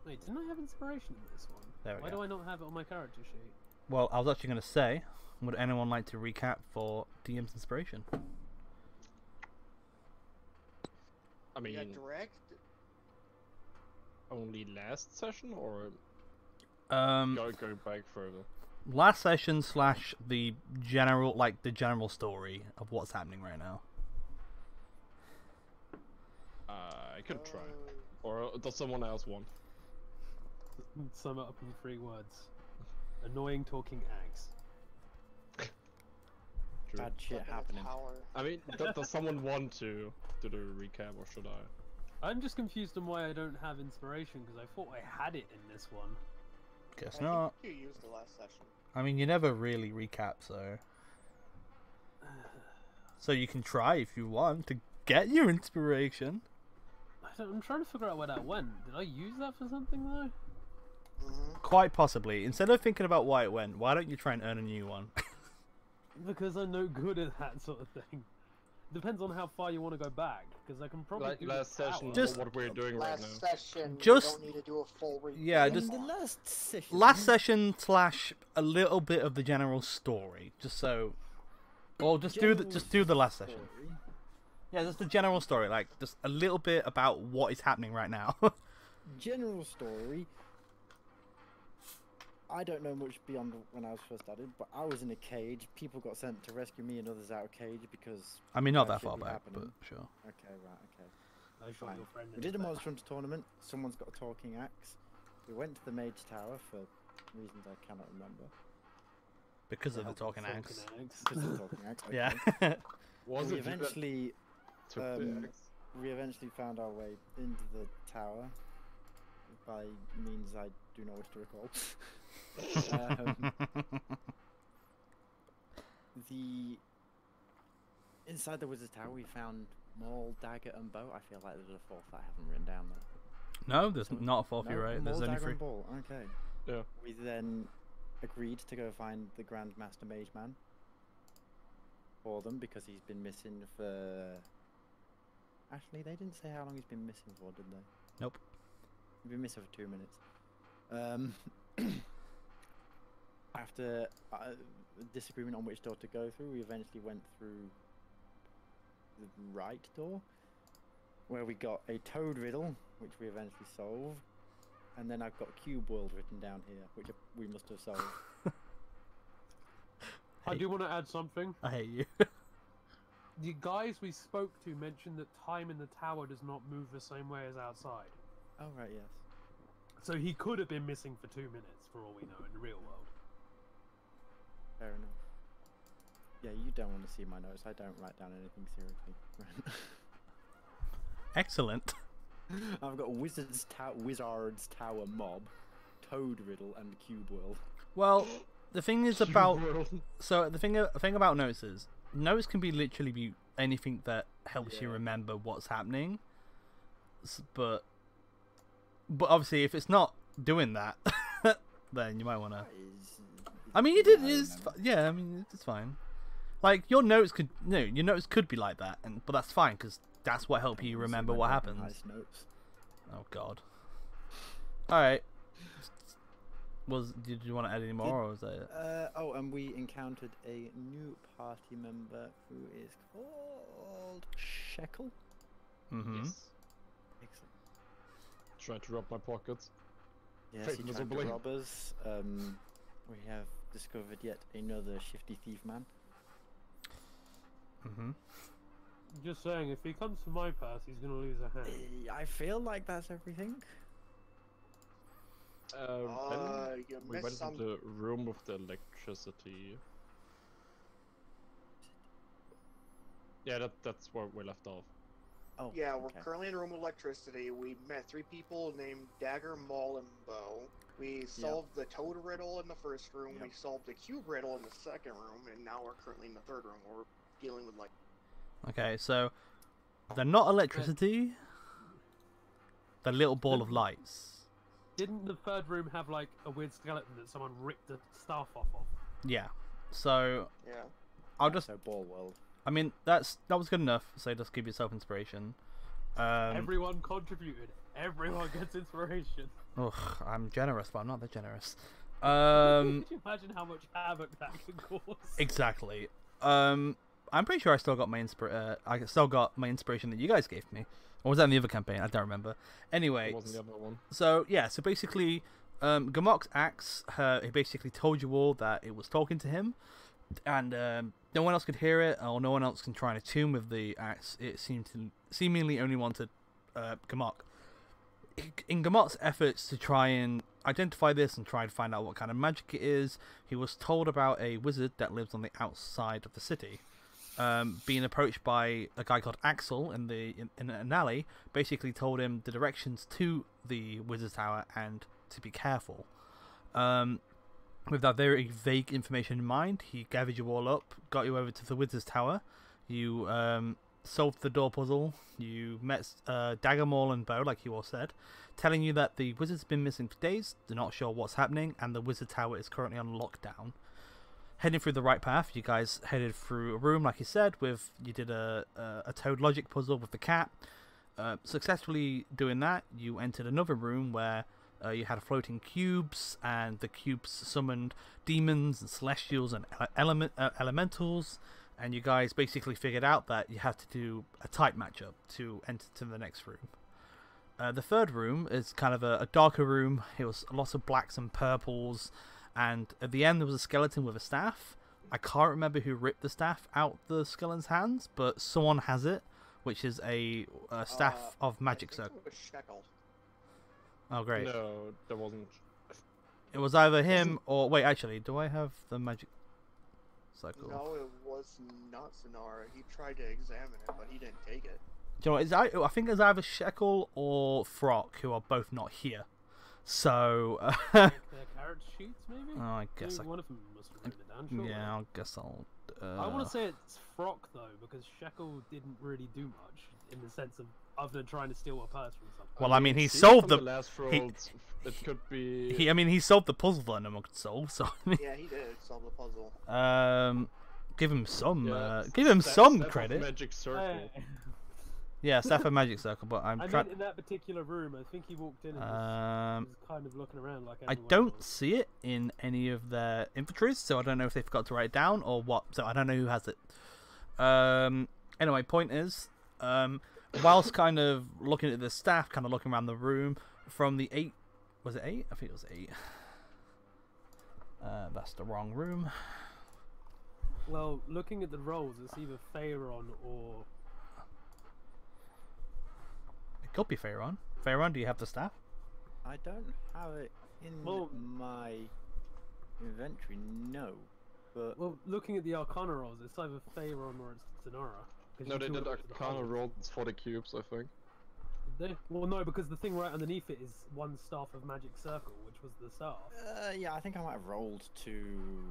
Wait, didn't I have inspiration in this one? There we Why go. do I not have it on my character sheet? Well, I was actually going to say, would anyone like to recap for DM's inspiration? I mean, Yeah, direct. only last session or Um, go back further? last session slash the general story of what's happening right now. I could try. Or does someone else want? Sum it up in 3 words. Annoying talking axe. True. Bad shit Stuck in a happening. tower. I mean, does someone want to do the recap or should I? I'm just confused on why I don't have inspiration, because I thought I had it in this one. Guess I not. think you used the last session. I mean, you never really recap, so... So you can try if you want to get your inspiration. I'm trying to figure out where that went. Did I use that for something, though? Quite possibly. Instead of thinking about why it went, why don't you try and earn a new one? Because I'm no good at that sort of thing. Depends on how far you want to go back, because I can probably Like do last the tower. session, Just- what we're doing right Last now. session, Just- you don't need to do a full recap. Yeah, In just- the last session. Last session slash a little bit of the general story, just so... Or just do the last session. story. Yeah, just the general story, like just a little bit about what is happening right now. General story. I don't know much beyond when I was first started, but I was in a cage. People got sent to rescue me and others out of cage because. I mean, not That that should far be back, happening. but sure. Okay, right, okay. I shot Fine. your friend in We did a the back. Monster Hunter tournament. Someone's got a talking axe. We went to the Mage Tower for reasons I cannot remember. Because of the help talking Talking axe. axe. Because of the talking axe. Okay. Yeah. Was we it you that eventually took the um, axe? we eventually found our way into the tower by means I do not wish to recall. The inside the wizard's tower we found maul, dagger, and bow. I feel like there's a fourth that I haven't written down though. No, there's not a fourth, you're right. There's maul, only dagger, 3. and ball. Okay. Yeah. We then agreed to go find the Grandmaster Mage Man for them because he's been missing for. Actually, they didn't say how long he's been missing for, did they? Nope. He's been missing for 2 minutes. After a disagreement on which door to go through, we eventually went through the right door, where we got a toad riddle, which we eventually solved, and then I've got Cube World written down here, which we must have solved. I do want to add something. I hate you. The guys we spoke to mentioned that time in the tower does not move the same way as outside. Oh right, yes. So he could have been missing for 2 minutes, for all we know, in the real world. Fair enough. Yeah, you don't want to see my notes. I don't write down anything seriously. Excellent. I've got Wizard's Tower Mob, Toad Riddle, and Cube World. Well, the thing is about... World. So, the thing about notes is, notes can be literally be anything that helps you Yeah. remember what's happening. But obviously, if it's not doing that, then you might want to... That is- I mean, you did. I It's, remember. yeah, I mean, it's fine. Like your notes could, your notes could be like that, but that's fine because that's what help I you wanna see remember my what Broken happens. Heist notes. Oh God. All right. Did you want to add any more, or was that it? Oh, and we encountered a new party member who is called Shekel. Mm-hmm. Yes. Excellent. Trying to rob my pockets. Yes, Fake he tried to visibly. rob us. We have discovered yet another shifty thief man. Mm-hmm. Just saying, if he comes to my pass, he's going to lose a hand. I feel like that's everything. Then You we missed went some. into the room with the electricity. Yeah, that's where we left off. Oh, Yeah, we're okay. currently in a room with electricity. We met 3 people named Dagger, Maul, and Bow. We solved the Toad riddle in the first room. Yep. We solved the Cube riddle in the second room, and now we're currently in the third room where we're dealing with like. Okay, so they're not electricity. The little ball of lights. Didn't the third room have, like, a weird skeleton that someone ripped the staff off of? Yeah. So Yeah. I'll just. So Ball World. I mean, that was good enough. So just give yourself inspiration. Everyone contributed. Everyone gets inspiration. Ugh, I'm generous, but I'm not that generous. Could you imagine how much havoc that could cause? Exactly. I'm pretty sure I still got my inspiration that you guys gave me. Or was that in the other campaign? I don't remember. Anyway, It wasn't the other one. so yeah, so basically, Gamok's axe, he basically told you all that it was talking to him, and no one else could hear it, or no one else can try and attune with the axe. It seemingly only wanted Gamok. In Gamot's efforts to try and identify this and try and find out what kind of magic it is, he was told about a wizard that lives on the outside of the city. Being approached by a guy called Axel in an alley, basically told him the directions to the wizard's tower and to be careful. With that very vague information in mind, he gathered you all up, got you over to the wizard's tower. You solved the door puzzle. You met Dagger, Maul, and Bow, like you all said, telling you that the wizard's been missing for days. They're not sure what's happening, and the wizard tower is currently on lockdown. Heading through the right path, you guys headed through a room, like you said, you did a Toad logic puzzle with the cat. Successfully doing that, you entered another room where you had floating cubes, and the cubes summoned demons and celestials and elementals, and you guys basically figured out that you have to do a type matchup to enter to the next room. The third room is kind of a darker room. It was lots of blacks and purples, and at the end there was a skeleton with a staff. I can't remember who ripped the staff out the skeleton's hands, but someone has it, which is a staff of magic I think circle. it was Shekel. Oh, great. No, there wasn't. It was either him or... Wait, actually, do I have the magic circle? No, it was not Sonara. He tried to examine it, but he didn't take it. Do you know what, I think it's either Shekel or Frock, who are both not here. So... Their carrot sheets, maybe? Oh, I guess Maybe one of them must have written it down. Sure. Yeah, I guess I'll... I want to say it's Frock though, because Shekel didn't really do much in the sense of other than trying to steal a purse from someone. Well, I mean, he See, solved from the... last he- rolls, it could be. he solved the puzzle that no one could solve, so... I mean, Yeah, he did solve the puzzle. give him some... Yeah, give him Staff- some Staff of credit. Magic Circle. Yeah, Staff of Magic Circle, but I'm I trying... meant in that particular room. I think he walked in and was kind of looking around like. I everyone don't else. see it in any of their inventories, so I don't know if they forgot to write it down or what. So I don't know who has it. Anyway, point is, whilst kind of looking at the staff, kind of looking around the room, from the 8... Was it 8? I think it was 8. That's the wrong room. Well, looking at the rolls, it's either Pharaon or. It could be Pharaon. Pharaon, do you have the staff? I don't have it in Well- my inventory, no. But Well, looking at the Arcana rolls, it's either Pharaon or it's Sonara. 'cause No, you they two did looked at the Arcana rolls. rolls for the cubes, I think. Did they? Well, no, because the thing right underneath it is one staff of magic circle, which was the staff. yeah, I think I might have rolled to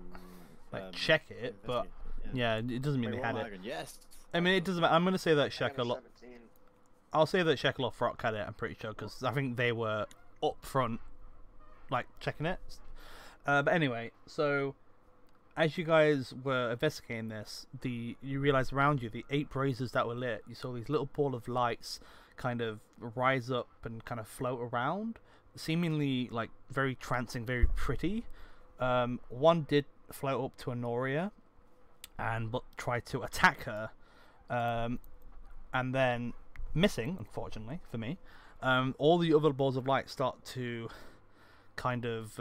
Like, check it, but investigate yeah, it doesn't mean Wait, they what had am I it. going? Yes. I mean, it doesn't matter. I'm going to say that I got a Shekel... 17. I'll say that Shekel or Frock had it, I'm pretty sure, because I think they were up front, like, checking it. But anyway, so, as you guys were investigating this, you realised around you, the 8 braziers that were lit, you saw these little ball of lights kind of rise up and kind of float around, seemingly, like, very trancing, very pretty. One did float up to Honoria and tried to attack her, and then... missing, unfortunately for me. All the other balls of light start to kind of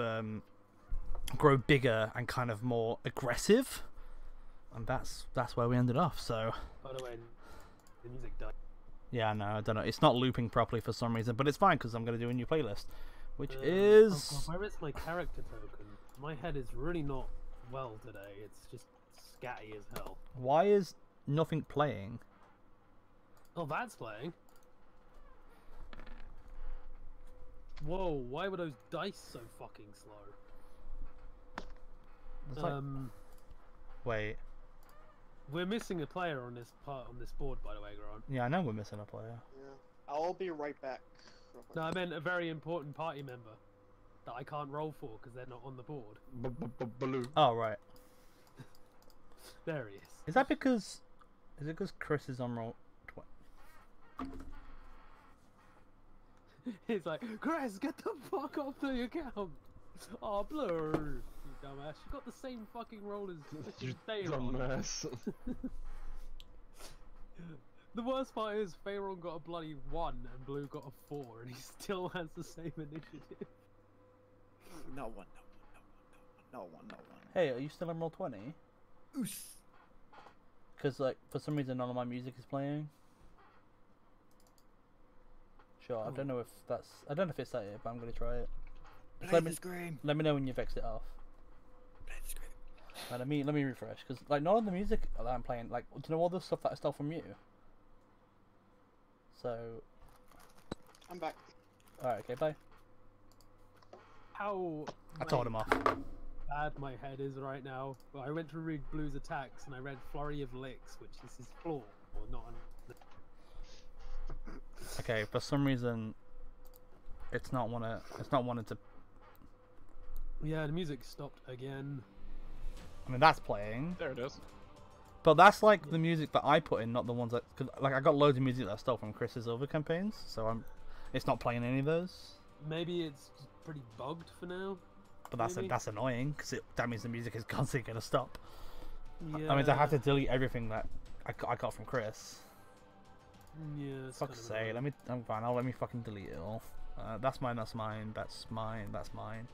grow bigger and kind of more aggressive, and that's where we ended off. So By the way, the music died. yeah, no, I don't know. It's not looping properly for some reason, but it's fine because I'm going to do a new playlist, which Oh is God, where is my character token? My head is really not well today. It's just scatty as hell. why is nothing playing? Oh, that's playing. Whoa, why were those dice so fucking slow? It's like- Wait, we're missing a player on this board, by the way, Grant. yeah, I know we're missing a player. Yeah. I'll be right back. real quick. No, I meant a very important party member that I can't roll for because they're not on the board. Baloo. Oh right, There he is. is it because Chris is on roll? He's like, Chris, get the fuck off the account. Oh, Blue, you dumbass. You got the same fucking role as You Faron. dumbass. The worst part is Faron got a bloody 1 and Blue got a 4, and he still has the same initiative. Not one. Not one. Hey, are you still on roll 20? Oos. Because like for some reason none of my music is playing. Sure, I don't know if that's. I don't know if it's that, but I'm gonna try it. Just Play let me the scream. let me know when you've exited it off. Play the scream. Let me refresh because like none of the music that I'm playing, like, do you know all the stuff that I stole from you? So, I'm back. all right, okay, bye. How I told him off. bad my head is right now. Well, I went to read Blue's attacks and I read Flurry of Licks, which is his flaw, or not. Okay, for some reason, it's not wanting to. Yeah, the music stopped again. I mean, that's playing, There it is. but that's like the music that I put in, not the ones that. Cause, like I got loads of music that I stole from Chris's other campaigns, so it's not playing any of those. Maybe it's pretty bugged for now. But that's Maybe. that's annoying because that means the music is constantly gonna stop. Yeah. I mean, I have to delete everything that I got from Chris. Yeah. It's Fuck's kind sake, of let me. I'm fine. Let me fucking delete it all. That's mine. That's mine. That's mine. That's mine.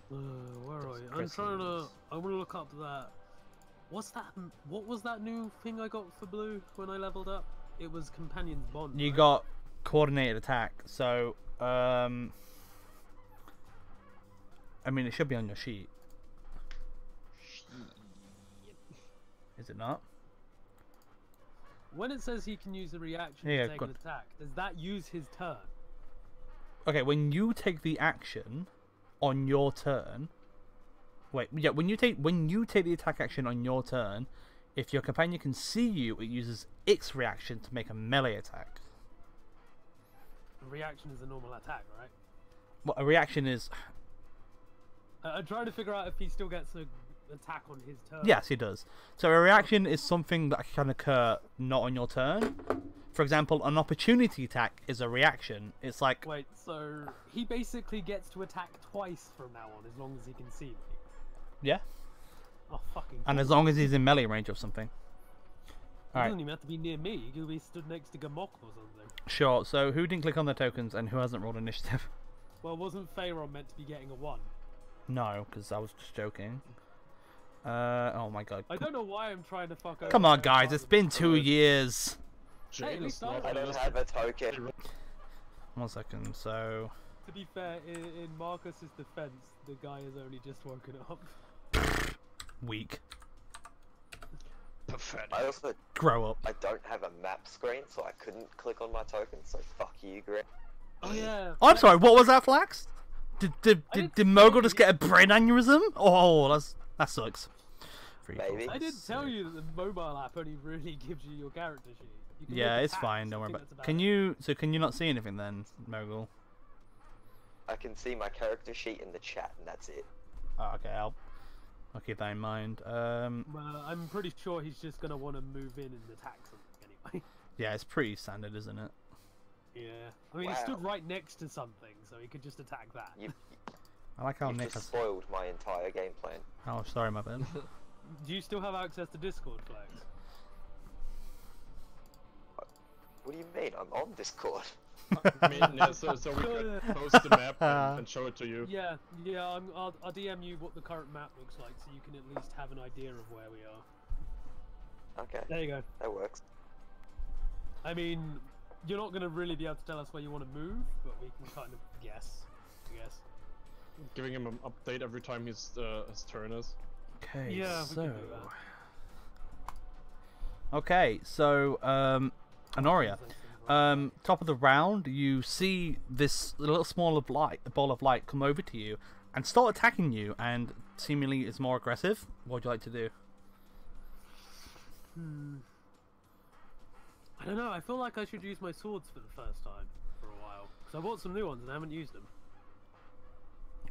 where are you? I'm Chris's. trying to. I want to look up that. What's that? What was that new thing I got for Blue when I leveled up? It was Companion's Bond. You right? got coordinated attack. So I mean, it should be on your sheet. Is it not? When it says he can use a reaction Yeah, to take good. an attack, does that use his turn? Okay, when you take the action on your turn. Wait, yeah, when you take the attack action on your turn, if your companion can see you, it uses its reaction to make a melee attack. A reaction is a normal attack, right? Well, a reaction is I'm trying to figure out if he still gets an attack on his turn. yes, he does. So a reaction is something that can occur not on your turn. For example, an opportunity attack is a reaction. It's like Wait, so he basically gets to attack twice from now on, as long as he can see me. yeah, Oh, fucking. and as cool. long as he's in melee range of something. He Alright, doesn't even have to be near me. He could be stood next to Gamok or something. sure. So who didn't click on their tokens and who hasn't rolled initiative? Well, wasn't Faron meant to be getting a 1? No, because I was just joking. Oh my god. I don't know why I'm trying to fuck over. Come on, Faron guys. It's been 2 years. Hey, at Jane least is not I on I don't this. have a token. 1 second. So To be fair, in Marcus's defense, the guy has only just woken up. weak. Pathetic. I also Grow up. I don't have a map screen, so I couldn't click on my token. So fuck you, Greg. Oh yeah. Oh, I'm sorry. What was that, Flax? Did didn't Mogul say just it. get a brain aneurysm? Oh, that sucks. 3, 4, Maybe. 5, I did tell 6. you that the mobile app only really gives you your character sheet. You can Yeah, make it's attacks, fine. Don't I worry think about. that's Can it. you? So can you not see anything then, Mogul? I can see my character sheet in the chat, and that's it. Oh, okay, I'll keep that in mind. Well, I'm pretty sure he's just gonna want to move in and attack something anyway. Yeah, it's pretty standard, isn't it? Yeah. I mean, he stood Wow. right next to something, so he could just attack that. You, I like how you've Nick just has. spoiled my entire game plan. Oh, sorry, my bad. Do you still have access to Discord, Flex? What do you mean? I'm on Discord. I mean, yeah, so we could post the map and show it to you. Yeah, I'll DM you what the current map looks like, so you can at least have an idea of where we are. Okay, There you go. that works. I mean, you're not gonna really be able to tell us where you want to move, but we can kind of guess. I guess. Giving him an update every time his turn is. Okay, Yeah, we so. can do Okay, so Honoria, top of the round, you see this little ball of light come over to you and start attacking you, and seemingly is more aggressive. What would you like to do? I don't know. I feel like I should use my swords for the first time for a while, because I bought some new ones and I haven't used them.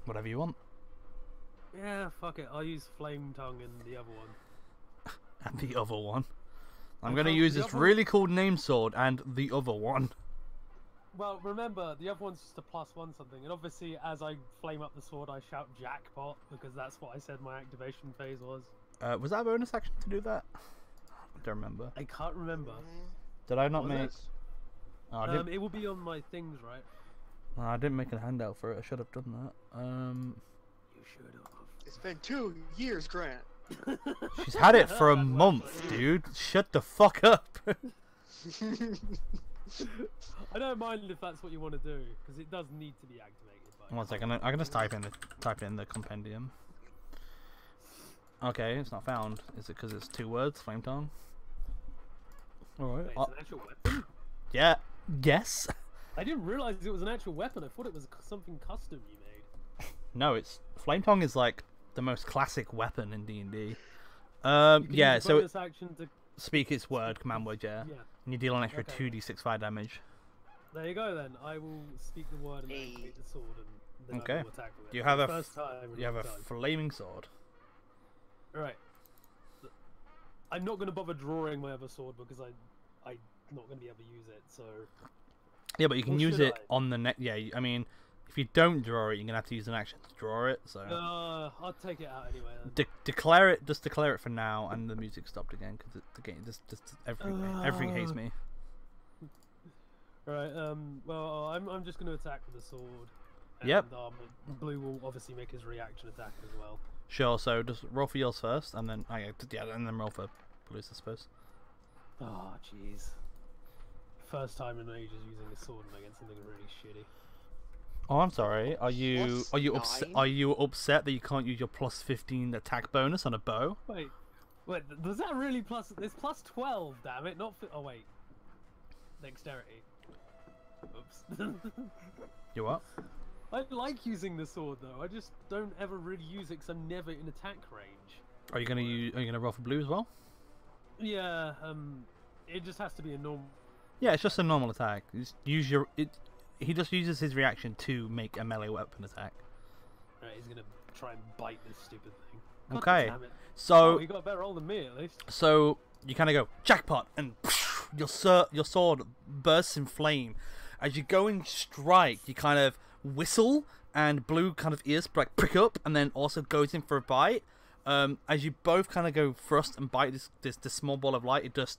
Whatever you want. Yeah, fuck it. I'll use Flame Tongue and the other one. And the other one. I'm I going to can't- use the this other- really cool name sword and the other one. Well, remember, the other one's just a +1 something, and obviously as I flame up the sword, I shout jackpot, because that's what I said my activation phase was. Was that a bonus action to do that? I don't remember. I can't remember. Did I not Was make... it? Oh, I didn't... It will be on my things, right? No, I didn't make a handout for it. I should have done that. You should have. It's been 2 years, Grant. She's had it for a month, dude. Shut the fuck up. I don't mind if that's what you want to do, because it does need to be activated. By One second, I can just type in the compendium. Okay, it's not found. Is it because it's 2 words, flame tongue? Alright. Wait, it's an actual weapon? Yeah. Yes. I didn't realize it was an actual weapon. I thought it was something custom you made. No, it's flame tongue is like the most classic weapon in D&D. You can Yeah. use So bonus action to... speak its word, command word. Yeah. Yeah. And you deal an extra Okay. 2d6 fire damage. There you go then. I will speak the word and Hey. activate the sword, and then Okay. I will attack with it. You have a First time. You have a done. flaming sword. Right. I'm not going to bother drawing my other sword because I'm not going to be able to use it. So Yeah, but you can Or use should it I? on the neck. Yeah, I mean, if you don't draw it, you're gonna have to use an action to draw it. So I'll take it out anyway. Then. declare it. Just declare it for now, and the music stopped again because the game just everything hates me. Right. Well, I'm just going to attack with the sword. And, Yep. Blue will obviously make his reaction attack as well. Sure. So just roll for yours first, and then and then roll for blues, I suppose. Oh, jeez. First time in ages using a sword against something really shitty. Oh, I'm sorry. Are you Plus 9? are you upset that you can't use your +15 attack bonus on a bow? Wait, does that really plus? It's +12, damn it! Not oh wait, dexterity. Oops. You what? I like using the sword though. I just don't ever really use it because I'm never in attack range. Are you gonna roll for blue as well? Yeah. It just has to be a normal. Yeah, it's just a normal attack. Just use your He just uses his reaction to make a melee weapon attack. Right, he's gonna try and bite this stupid thing. God Okay, damn it. so Oh, he got a better roll than me at least. So you kind of go jackpot, and your sword bursts in flame. As you go and strike, you kind of whistle, and blue kind of ears like prick up, and then also goes in for a bite. As you both kind of go thrust and bite this small ball of light, it just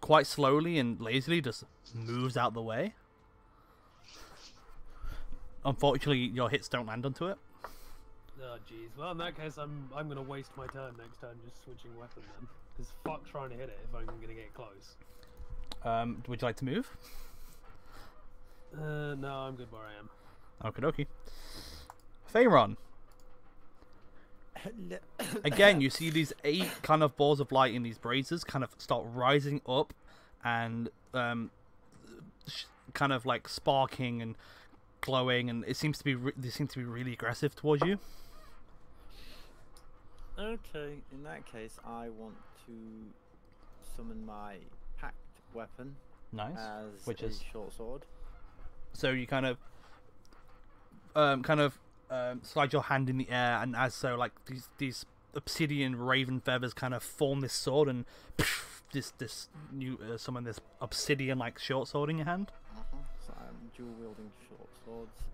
quite slowly and lazily just moves out the way. Unfortunately, your hits don't land onto it. Oh jeez. Well, in that case, I'm gonna waste my turn next turn just switching weapon then. Because fuck trying to hit it if I'm gonna get close. Would you like to move? No, I'm good where I am. Okie dokie. Pharaon. Again, you see these 8 kind of balls of light in these braziers kind of start rising up and kind of like sparking and glowing, and it seems to be they seem to be really aggressive towards you. Okay, in that case, I want to summon my packed weapon Nice. as Which a is short sword. so you kind of slide your hand in the air, and as so like these obsidian raven feathers kind of form this sword, and you summon this obsidian like short sword in your hand. So I'm dual wielding short swords.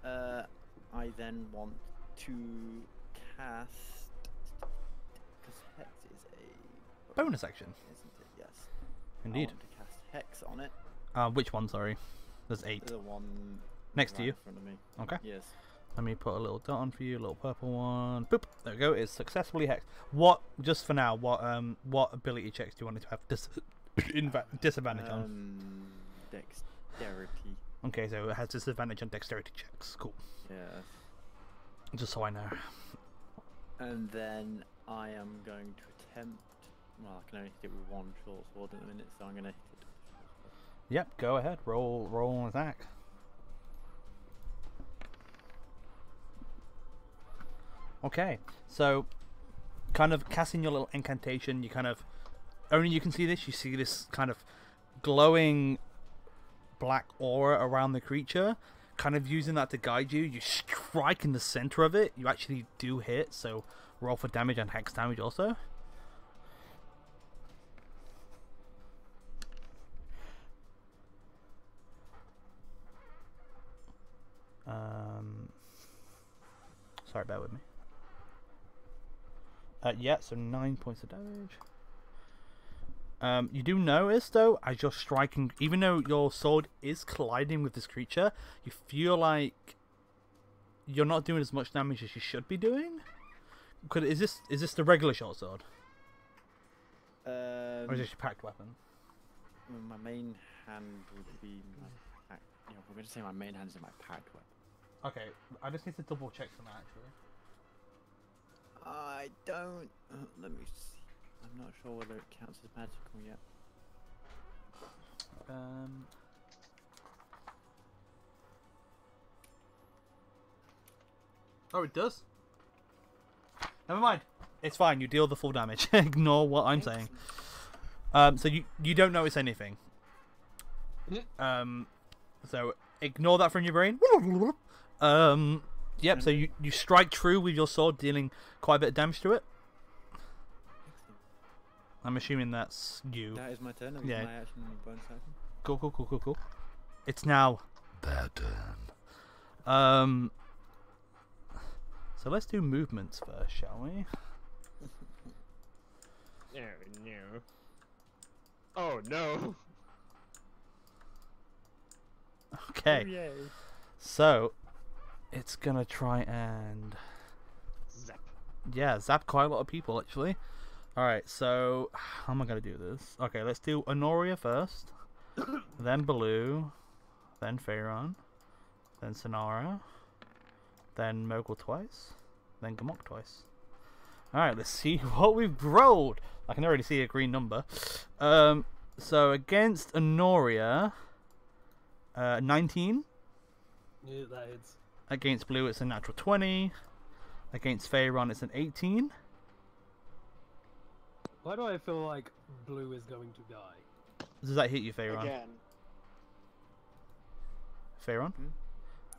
I then want to cast, because Hex is a Bonus action. isn't it? Yes. Indeed. I want to cast Hex on it. Which one? Sorry. There's 8. The one Next to right you. in front of me. Okay. Yes. Let me put a little dot on for you, a little purple one. Boop. There we go. It's successfully hexed. What? Just for now. What ability checks do you want it to have disadvantage on? Dexterity. Okay, so it has disadvantage on dexterity checks. Cool. Yes. Just so I know. And then I am going to attempt. Well, I can only hit it with one short sword at the minute, so I'm going to hit it. Yep. Go ahead. Roll an attack. Okay, so kind of casting your little incantation, you kind of only you can see this. You see this kind of glowing black aura around the creature, kind of using that to guide you. You strike in the center of it. You actually do hit, so roll for damage and hex damage also. Sorry, bear with me. Yeah, so 9 points of damage. You do notice, though, as you're striking, even though your sword is colliding with this creature, you feel like you're not doing as much damage as you should be doing. Is this the regular short sword, or is this your packed weapon? My main hand would be my pack. Yeah, we're going to say my main hand is my packed weapon. Okay, I just need to double check for that actually. I don't. Let me see. I'm not sure whether it counts as magical yet. Oh, it does. Never mind. It's fine. You deal the full damage. Ignore what I'm saying. So you don't notice anything. So ignore that from your brain. Yep. So you strike true with your sword, dealing quite a bit of damage to it. I'm assuming that's you. That is my turn. That Yeah. my action and bonus action. Cool. It's now their turn. So let's do movements first, shall we? No. Oh no. Okay. Oh, yay. So it's gonna try and zap quite a lot of people actually. Alright, so how am I gonna do this? Okay, let's do Honoria first, then Baloo, then Pharaon, then Sonara, then Mogul twice, then Gamok twice. Alright, let's see what we've rolled. I can already see a green number. So against Honoria, 19. Yeah, that hits. Against Blue, it's a natural 20. Against Pharaon, it's an 18. Why do I feel like Blue is going to die? Does that hit you, Pharaon? Again. Pharaon?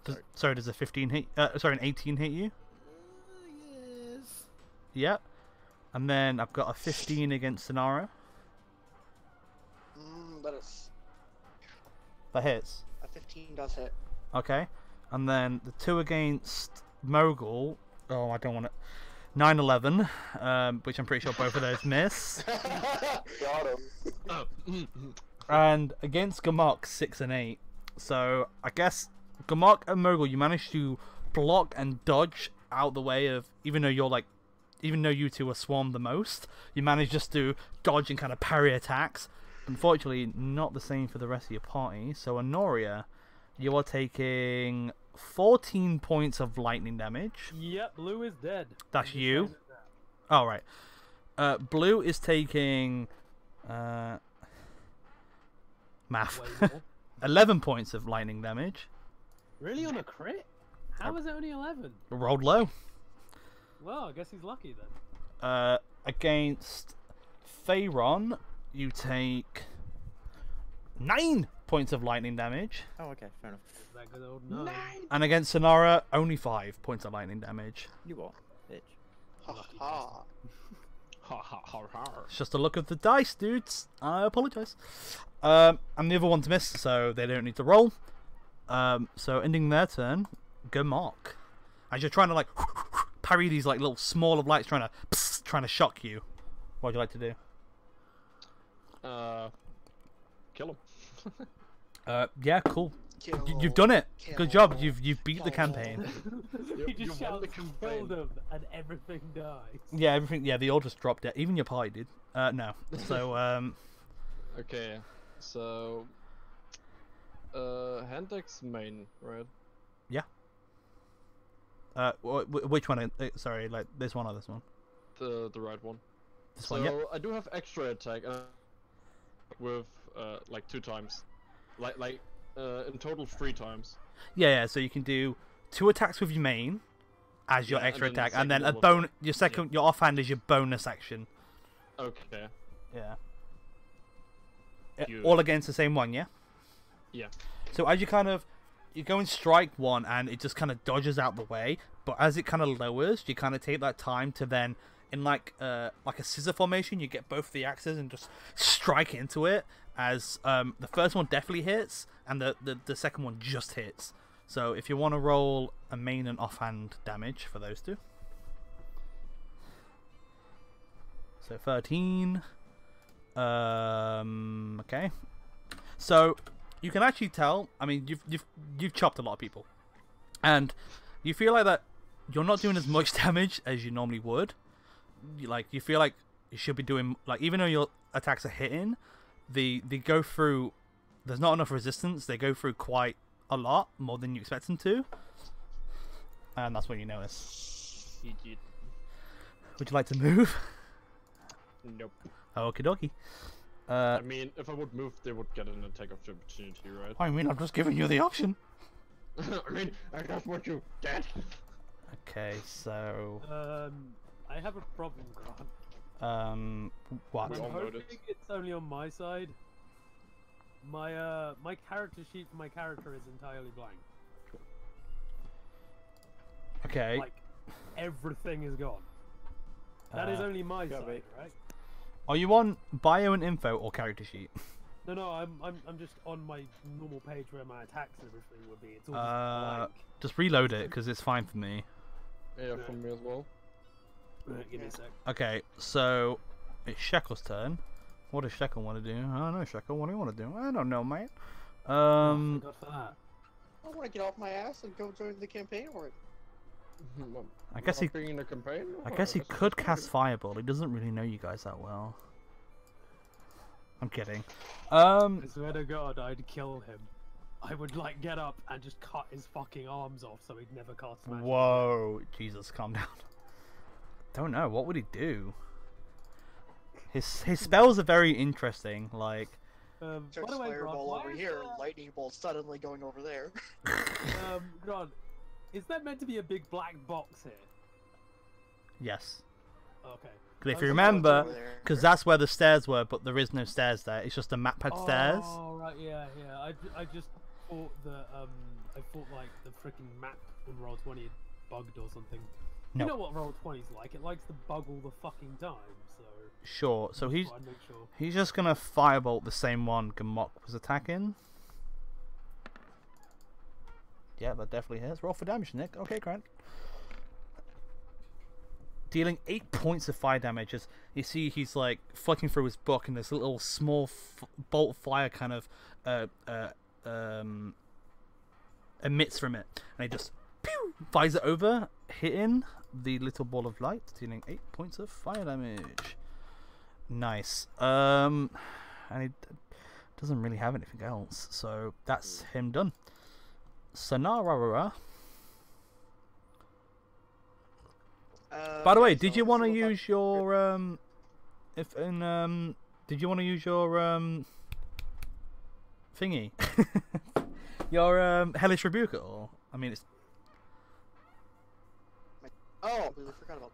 Sorry. Sorry, does a 15 hit? Sorry, an 18 hit you? Yes. Yep. And then I've got a 15 against Sonara. That hits. A 15 does hit. Okay. And then the 2 against Mogul. Oh, I don't want it. 9, 11, which I'm pretty sure both of those miss. Got him. And against Gamok, 6 and 8. So I guess Gamok and Mogul, you managed to block and dodge out the way of, even though you two are swarmed the most, you managed just to dodge and kind of parry attacks. Unfortunately, not the same for the rest of your party. So Honoria, you are taking 14 points of lightning damage. Yep, Blue is dead. That's I'm just you? saying that. Oh, right. Blue is taking math. Way more. 11 points of lightning damage. Really, on a crit? How is it only 11? Rolled low. Well, I guess he's lucky then. Against Pharaon, you take 9 points of lightning damage. Oh, okay, fair enough. That good old 9. And against Sonara, only 5 points of lightning damage. You what, bitch? Ha ha. Ha ha ha ha. It's just a look of the dice, dudes. I apologise. And the other one's missed, so they don't need to roll. So ending their turn, Gamok. As you're trying to like parry these like little small of lights, trying to shock you. What would you like to do? Kill him. Yeah, cool. Kill. You've done it. Kill. Good job. You've beat the Kill. campaign. He You just won the shouts, kill campaign. them, and everything dies. Yeah, everything. Yeah, the all just dropped dead. Even your party did. No. So Okay, so Hendrik's main, right? which one? Sorry, like this one or this one? The right one. This So one. Yep. I do have extra attack with like 2 times, like in total 3 times. Yeah. So you can do 2 attacks with your main as your Yeah, and extra then the attack, and then a second one with your second, your offhand is your bonus action. Okay. Yeah. You- All against the same one, yeah. Yeah. So as you go and strike one, and it just kind of dodges out the way. But as it kind of lowers, you kind of take that time to then, in like a scissor formation, you get both the axes and just strike into it. As the first one definitely hits, and the second one just hits. So if you want to roll a main and offhand damage for those two. So 13. Okay. So you can actually tell. I mean, you've chopped a lot of people, and you feel like that you're not doing as much damage as you normally would. You feel like you should be doing, like, even though your attacks are hitting, they go through. There's not enough resistance. They go through quite a lot more than you expect them to, and that's what you notice. Would you like to move? Nope. Okie dokie. I mean, if I would move, they would get an attack of opportunity, right? I mean, I'm just giving you the option. I mean, I just want you dead. Okay, so I have a problem, Grant. what? We I'm all hoping noticed. it's only on my side. My character sheet for my character is entirely blank. Okay. Like everything is gone. That is only my gotta side, right? Are you on bio and info or character sheet? No, I'm just on my normal page where my attacks and everything would be. It's all just blank. Just reload it because it's fine for me. Yeah, for me as well. Right, give me a sec. Okay, so it's Shekel's turn. What does Shekel want to do? I don't know, Shekel. What do you want to do? I don't know, mate. Thank God for that. I want to get off my ass and go join the campaign or I guess he. Being in a campaign. I guess he could cast Fireball. He doesn't really know you guys that well. I'm kidding. I swear to God, I'd kill him. I would like get up and just cut his fucking arms off so he'd never cast magic. Whoa, Jesus, calm down. Don't know. What would he do? His spells are very interesting. Like, By Search the way, Grant, fireball why over is here, there- lightning bolt suddenly going over there. Grant, is that meant to be a big black box here? yes. Okay. 'Cause if I you was remember, over there. because that's where the stairs were, but there is no stairs there. It's just a map pad stairs. Oh right, yeah. I just thought that I thought like the freaking map on Roll20 had bugged or something. No. You know what Roll20's like? It likes to bug all the fucking time. So Sure. So just he's thought I'd make sure. he's just gonna firebolt the same one Gamok was attacking. Yeah, that definitely hits. Roll for damage, Nick. Okay, Grant. Dealing 8 points of fire damage as you see he's like flicking through his book and this little small bolt of fire kind of emits from it, and he just pew, fires it over, hitting the little ball of light, dealing 8 points of fire damage. Nice. And he doesn't really have anything else, so that's him done. Sonara. By the way, did you want to use your did you want to use your thingy? Your hellish rebuke at all? I mean, it's Oh, we forgot about.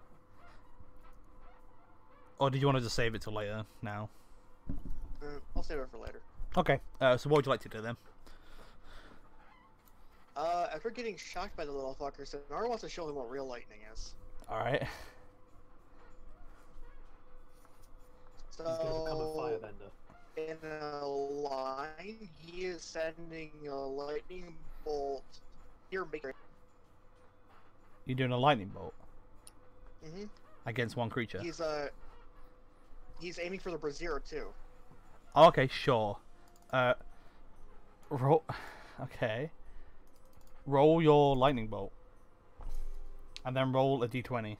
or did you want to just save it till later now? I'll save it for later. Okay. So what would you like to do then? After getting shocked by the little fucker, Sonara wants to show him what real lightning is. All right. So, He's gonna become a firebender. in a line, he is sending a lightning bolt. Here, make it. You're doing a lightning bolt Mm-hmm. against one creature. He's aiming for the brazier too. Oh, okay, sure. Roll. Okay. Roll your lightning bolt, and then roll a d20.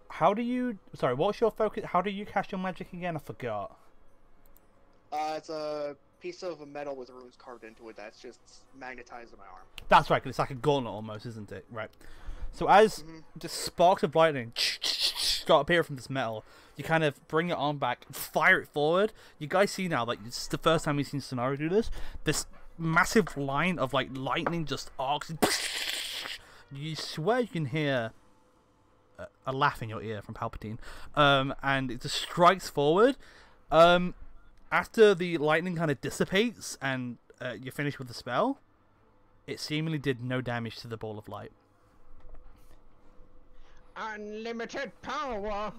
How do you? Sorry, what's your focus? How do you cast your magic again? I forgot. It's a piece of metal with runes carved into it that's just magnetized in my arm. That's right, 'cause it's like a gauntlet almost, isn't it? Right. So as the sparks of lightning start appearing from this metal, you kind of bring your arm back, fire it forward. You guys see now, like, it's the first time we've seen Sonara do this. This massive line of like lightning just arcs. And you swear you can hear a laugh in your ear from Palpatine, and it just strikes forward. After the lightning kind of dissipates and you're finished with the spell, it seemingly did no damage to the ball of light. Unlimited power.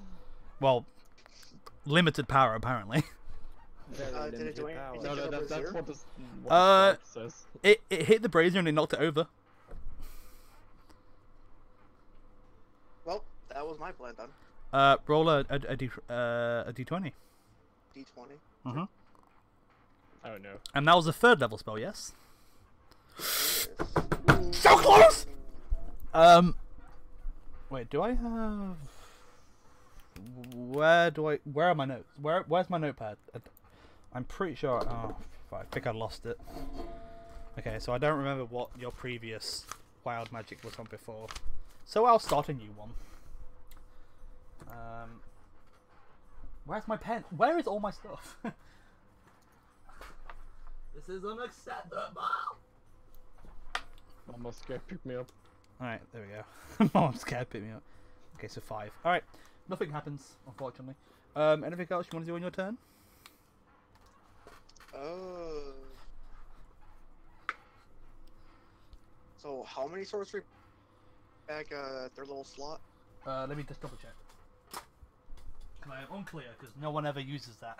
Well, limited power apparently. very did it do limited anything? power. No, Is it a that's brazier? what this Uh, says. It hit the brazier and it knocked it over. Well, that was my plan done. Roll a d20. D20. Mhm. Oh no. And that was a third level spell, yes? Yes. So close! Wait, do I have... Where are my notes? Where's my notepad? I'm pretty sure... Oh, I think I lost it. Okay, so I don't remember what your previous wild magic was on before. So I'll start a new one. Where's my pen? Where is all my stuff? This is unacceptable! Mama's scared, pick me up. Alright, there we go. Mom's scared, pick me up. Okay, so 5. Alright, nothing happens, unfortunately. Anything else you want to do on your turn? So how many sorcery back their little slot? Let me just double check. I'm unclear, because no one ever uses that.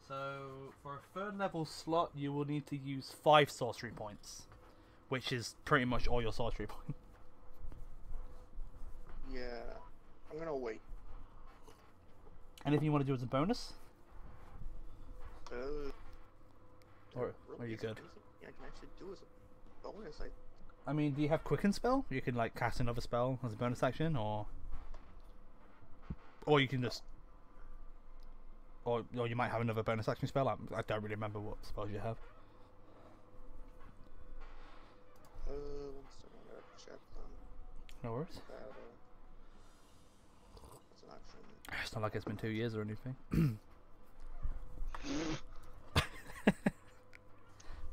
So, for a third level slot, you will need to use 5 sorcery points. Which is pretty much all your sorcery points. Yeah, I'm gonna wait. Anything you want to do as a bonus? Or are you is it good? anything I can actually do as a bonus? I mean, do you have Quicken Spell? You can like cast another spell as a bonus action, or you can just, or you might have another bonus action spell. I don't really remember what spells you have. One second, I gotta check them. No worries. It's an action. It's not like it's been 2 years or anything.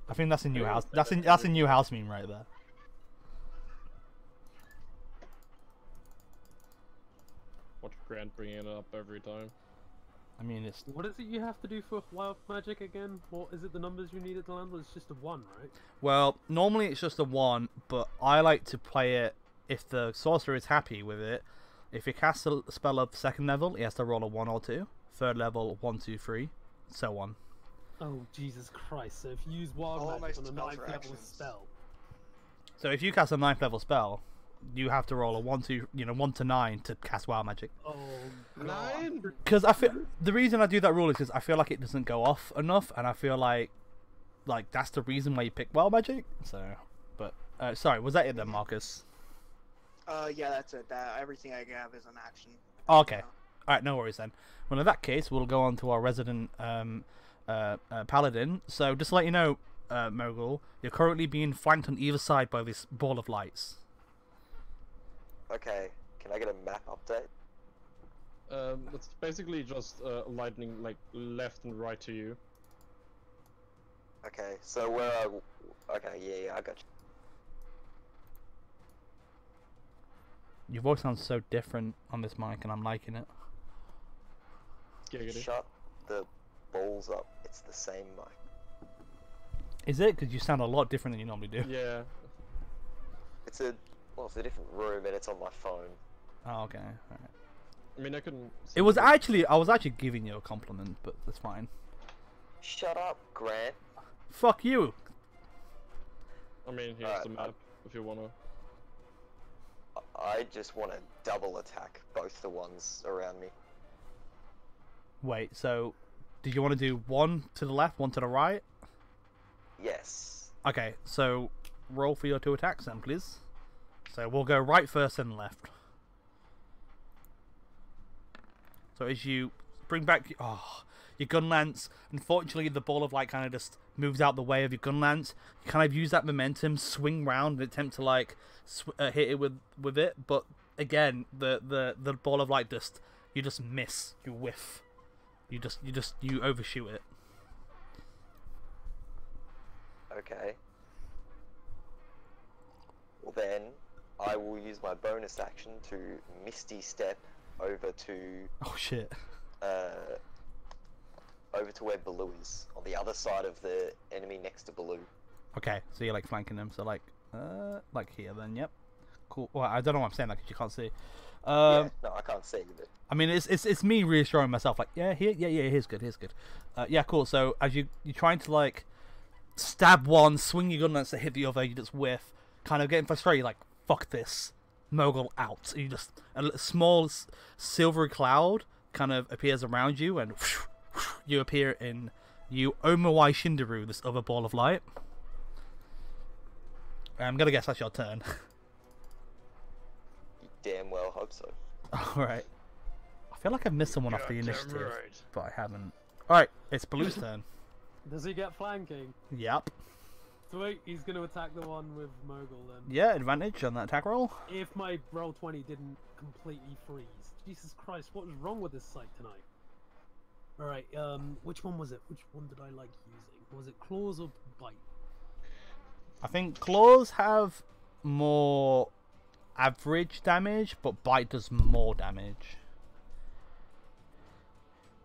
I think that's a new house. That's a new house meme right there. Watch Grant bringing it up every time. I mean, it's What is it you have to do for wild magic again? What is it? The numbers you need at the land was just a 1, right? well, normally it's just a 1, but I like to play it if the sorcerer is happy with it. If he casts a spell of 2nd level, he has to roll a 1 or 2. 3rd level, 1, 2, 3, so on. Oh Jesus Christ! So if you use wild All my magic on a spells 9th are level actions. spell, So if you cast a 9th level spell, you have to roll a 1 to 9 to cast wild magic. oh god. 9? Because I feel the reason I do that rule is because I feel like it doesn't go off enough, and I feel like that's the reason why you pick wild magic. So, but sorry, was that it then, Marcus? Yeah, that's it. Everything I have is an action. Oh, okay. All right, no worries then. Well, in that case, we'll go on to our resident paladin. So, just to let you know, Mogul, you're currently being flanked on either side by this ball of lights. Okay, can I get a map update? It's basically just lightning like left and right to you. Okay, so where okay, yeah, I got you. Your voice sounds so different on this mic, and I'm liking it. Giggity. Shut the balls up. It's the same mic. Is it? Because you sound a lot different than you normally do. Yeah. It's a different room and it's on my phone. Oh, okay. All right. I mean, I can. I was actually giving you a compliment, but that's fine. Shut up, Grant. Fuck you. I mean, here's Alright, the map if you wanna. I just want to double attack both the ones around me. Wait, so did you want to do 1 to the left, 1 to the right? Yes. Okay, so roll for your 2 attacks then, please. So we'll go right first and left. So as you bring back your gun lance, unfortunately the ball of light kind of just moves out the way of your gun lance. You kind of use that momentum, swing round, and attempt to like hit it with it, but again the ball of light you just miss, you whiff, you overshoot it. Okay. Well then, I will use my bonus action to Misty Step over to Oh shit. over to where Baloo is, on the other side of the enemy next to Baloo. Okay, so you're like flanking them, so like here then, yep. Cool. Well, I don't know what I'm saying, like, 'cause you can't see. Yeah, no, I can't save it. I mean, it's me reassuring myself, like, here's good. Yeah, cool. So as you're trying to like stab one, swing your gun lance to hit the other, you just whiff, kind of getting frustrated, like, fuck this, Mogul out. You just small silvery cloud kind of appears around you, and you appear in Omawai Shindaru, this other ball of light. I'm gonna guess that's your turn. You damn well hope so. Alright. I feel like I've missed someone off the initiative, but I haven't. Alright, it's Blue's turn. Does he get flanking? Yep. Sweet, he's going to attack the one with Mogul then. Yeah, advantage on that attack roll. If my roll 20 didn't completely freeze. Jesus Christ, what was wrong with this site tonight? Alright, which one was it? Which one did I like using? Was it claws or bite? I think claws have more average damage, but bite does more damage.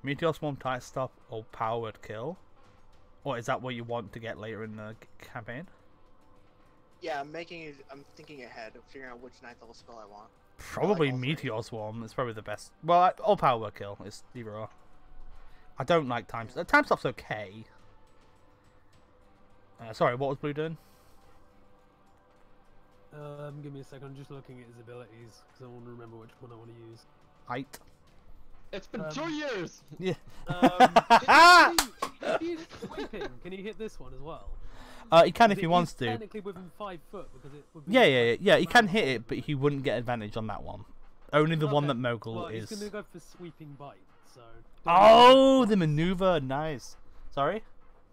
Meteor Swarm, Tight Stop, or Powered Kill? Or is that what you want to get later in the campaign? Yeah, I'm thinking ahead of figuring out which 9th level spell I want. Probably all three. Meteor Swarm. It's probably the best. Well, or Power Kill. It's either or. I don't like Time Stop. Time Stop's okay. Sorry, what was Blue doing? Give me a second. I'm just looking at his abilities because I want to remember which one I want to use. Height. It's been 2 years! Yeah. If he's sweeping, can he hit this one as well? He can if he wants to. Technically within 5 foot because it would be. Yeah. He can hit it, but he wouldn't get advantage on that one. Only the one Okay, that Mogul well, is. He's gonna go for sweeping bite. So. Oh, the maneuver, nice. Sorry.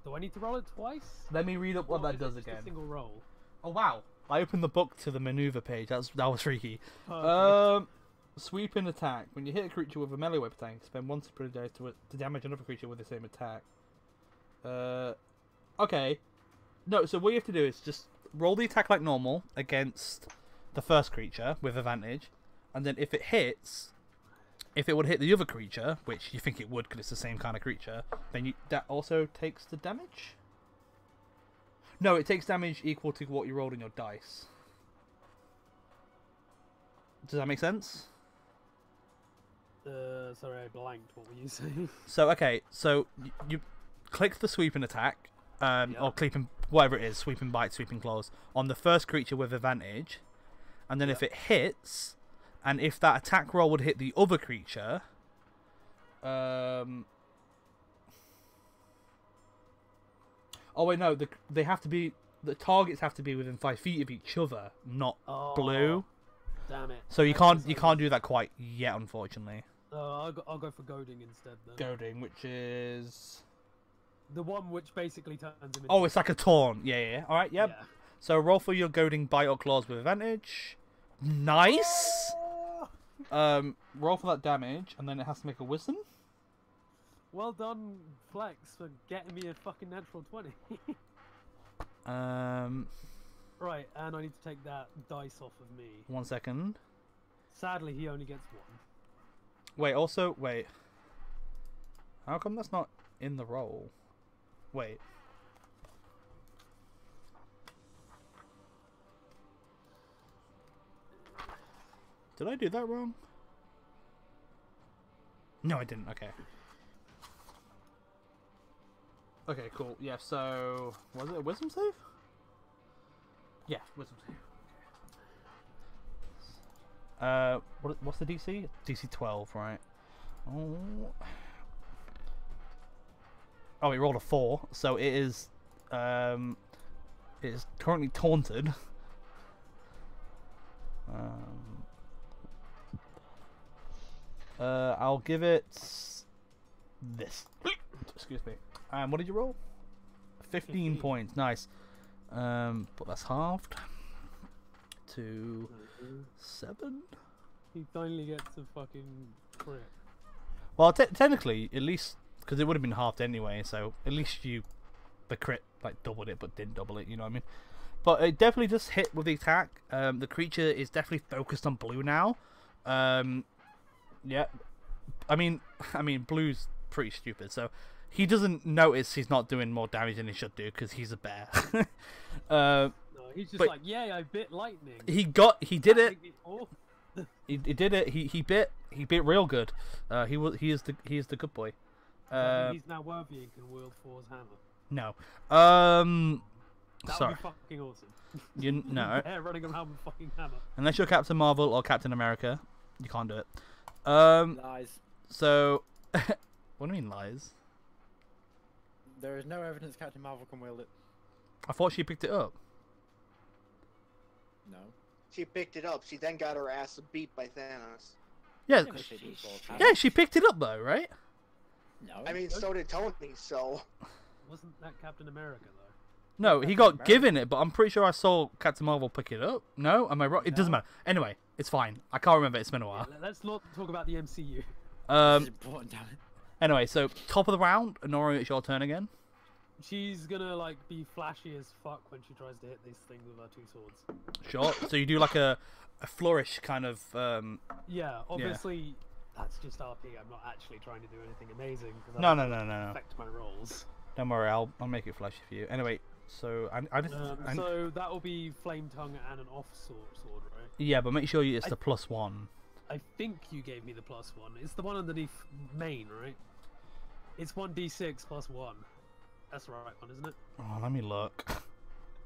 Do I need to roll it twice? Let me read up what Or that is it does just a again. single roll. Oh wow! I opened the book to the maneuver page. That was freaky. Perfect. Sweeping attack. When you hit a creature with a melee weapon attack, spend 1 super die to damage another creature with the same attack. Okay. No, so what you have to do is just roll the attack like normal against the first creature with advantage, and then if it hits, if it would hit the other creature, which you think it would because it's the same kind of creature, then that also takes the damage? No, it takes damage equal to what you rolled in your dice. Does that make sense? Sorry, I blanked. What were you saying? So, okay, so you click the sweeping attack, or clipping, whatever it is, sweeping bite, sweeping claws, on the first creature with advantage, and then if it hits, and if that attack roll would hit the other creature, oh wait, no, they have to be, the targets have to be within 5 feet of each other, not blue. Damn it. So you can't do that quite yet, unfortunately. I'll go for goading instead then. Goading, which is The one which basically turns him into... oh, it's like a taunt. Yeah. All right, yep. Yeah. So roll for your goading bite or claws with advantage. Nice. Roll for that damage, and then it has to make a wisdom. Well done, Flex, for getting me a fucking natural 20. Right, and I need to take that dice off of me. 1 second. Sadly, he only gets 1. Wait. How come that's not in the roll? Wait. Did I do that wrong? No, I didn't. Okay. Okay, cool. Yeah, so... was it a wisdom save? Yeah, wisdom save. What's the DC? DC 12, right? Oh, he rolled a 4, so it is currently taunted. I'll give it this. Excuse me. What did you roll? 15 points. Nice. But that's halved to 7. He finally gets a fucking crit. Well, technically, at least because it would have been halved anyway, so at least the crit like doubled it, but didn't double it. You know what I mean? But it definitely just hit with the attack. The creature is definitely focused on blue now. Yeah. I mean, blue's pretty stupid, so he doesn't notice he's not doing more damage than he should do because he's a bear. No, he's just like, yeah, I bit lightning. He did it. He did it. He bit real good. He is the good boy. He's now worthy and can wield Thor's hammer. No. That Sorry. would be fucking awesome. No. Yeah, running around with a fucking hammer. Unless you're Captain Marvel or Captain America, you can't do it. Lies. So, what do you mean lies? There is no evidence Captain Marvel can wield it. I thought she picked it up. No. She picked it up. She then got her ass beat by Thanos. Yeah, Never said it was Thor's yeah, hammer. she picked it up though, right? No. I mean, so did Tony. So Wasn't that Captain America though? No, he Captain got America. given it, but I'm pretty sure I saw Captain Marvel pick it up. No, am I wrong? It doesn't No. matter. Anyway, it's fine. I can't remember. It's been a while. Let's not talk about the MCU. This Um. is important, damn it. Anyway, so top of the round, Honora, it's your turn again. She's gonna like be flashy as fuck when she tries to hit this thing with her 2 swords. Sure. So you do like a flourish kind of. Yeah, obviously that's just RP. I'm not actually trying to do anything amazing. 'cause No, that no, would no, no, no. Affect my rolls. Don't worry, I'll make it flashy for you. Anyway, so I just So that will be flame tongue and an off sword, right? yeah, but make sure it's I- the +1. I think you gave me the +1. It's the one underneath main, right? It's 1d6 + 1. That's the right one, isn't it? Oh, let me look.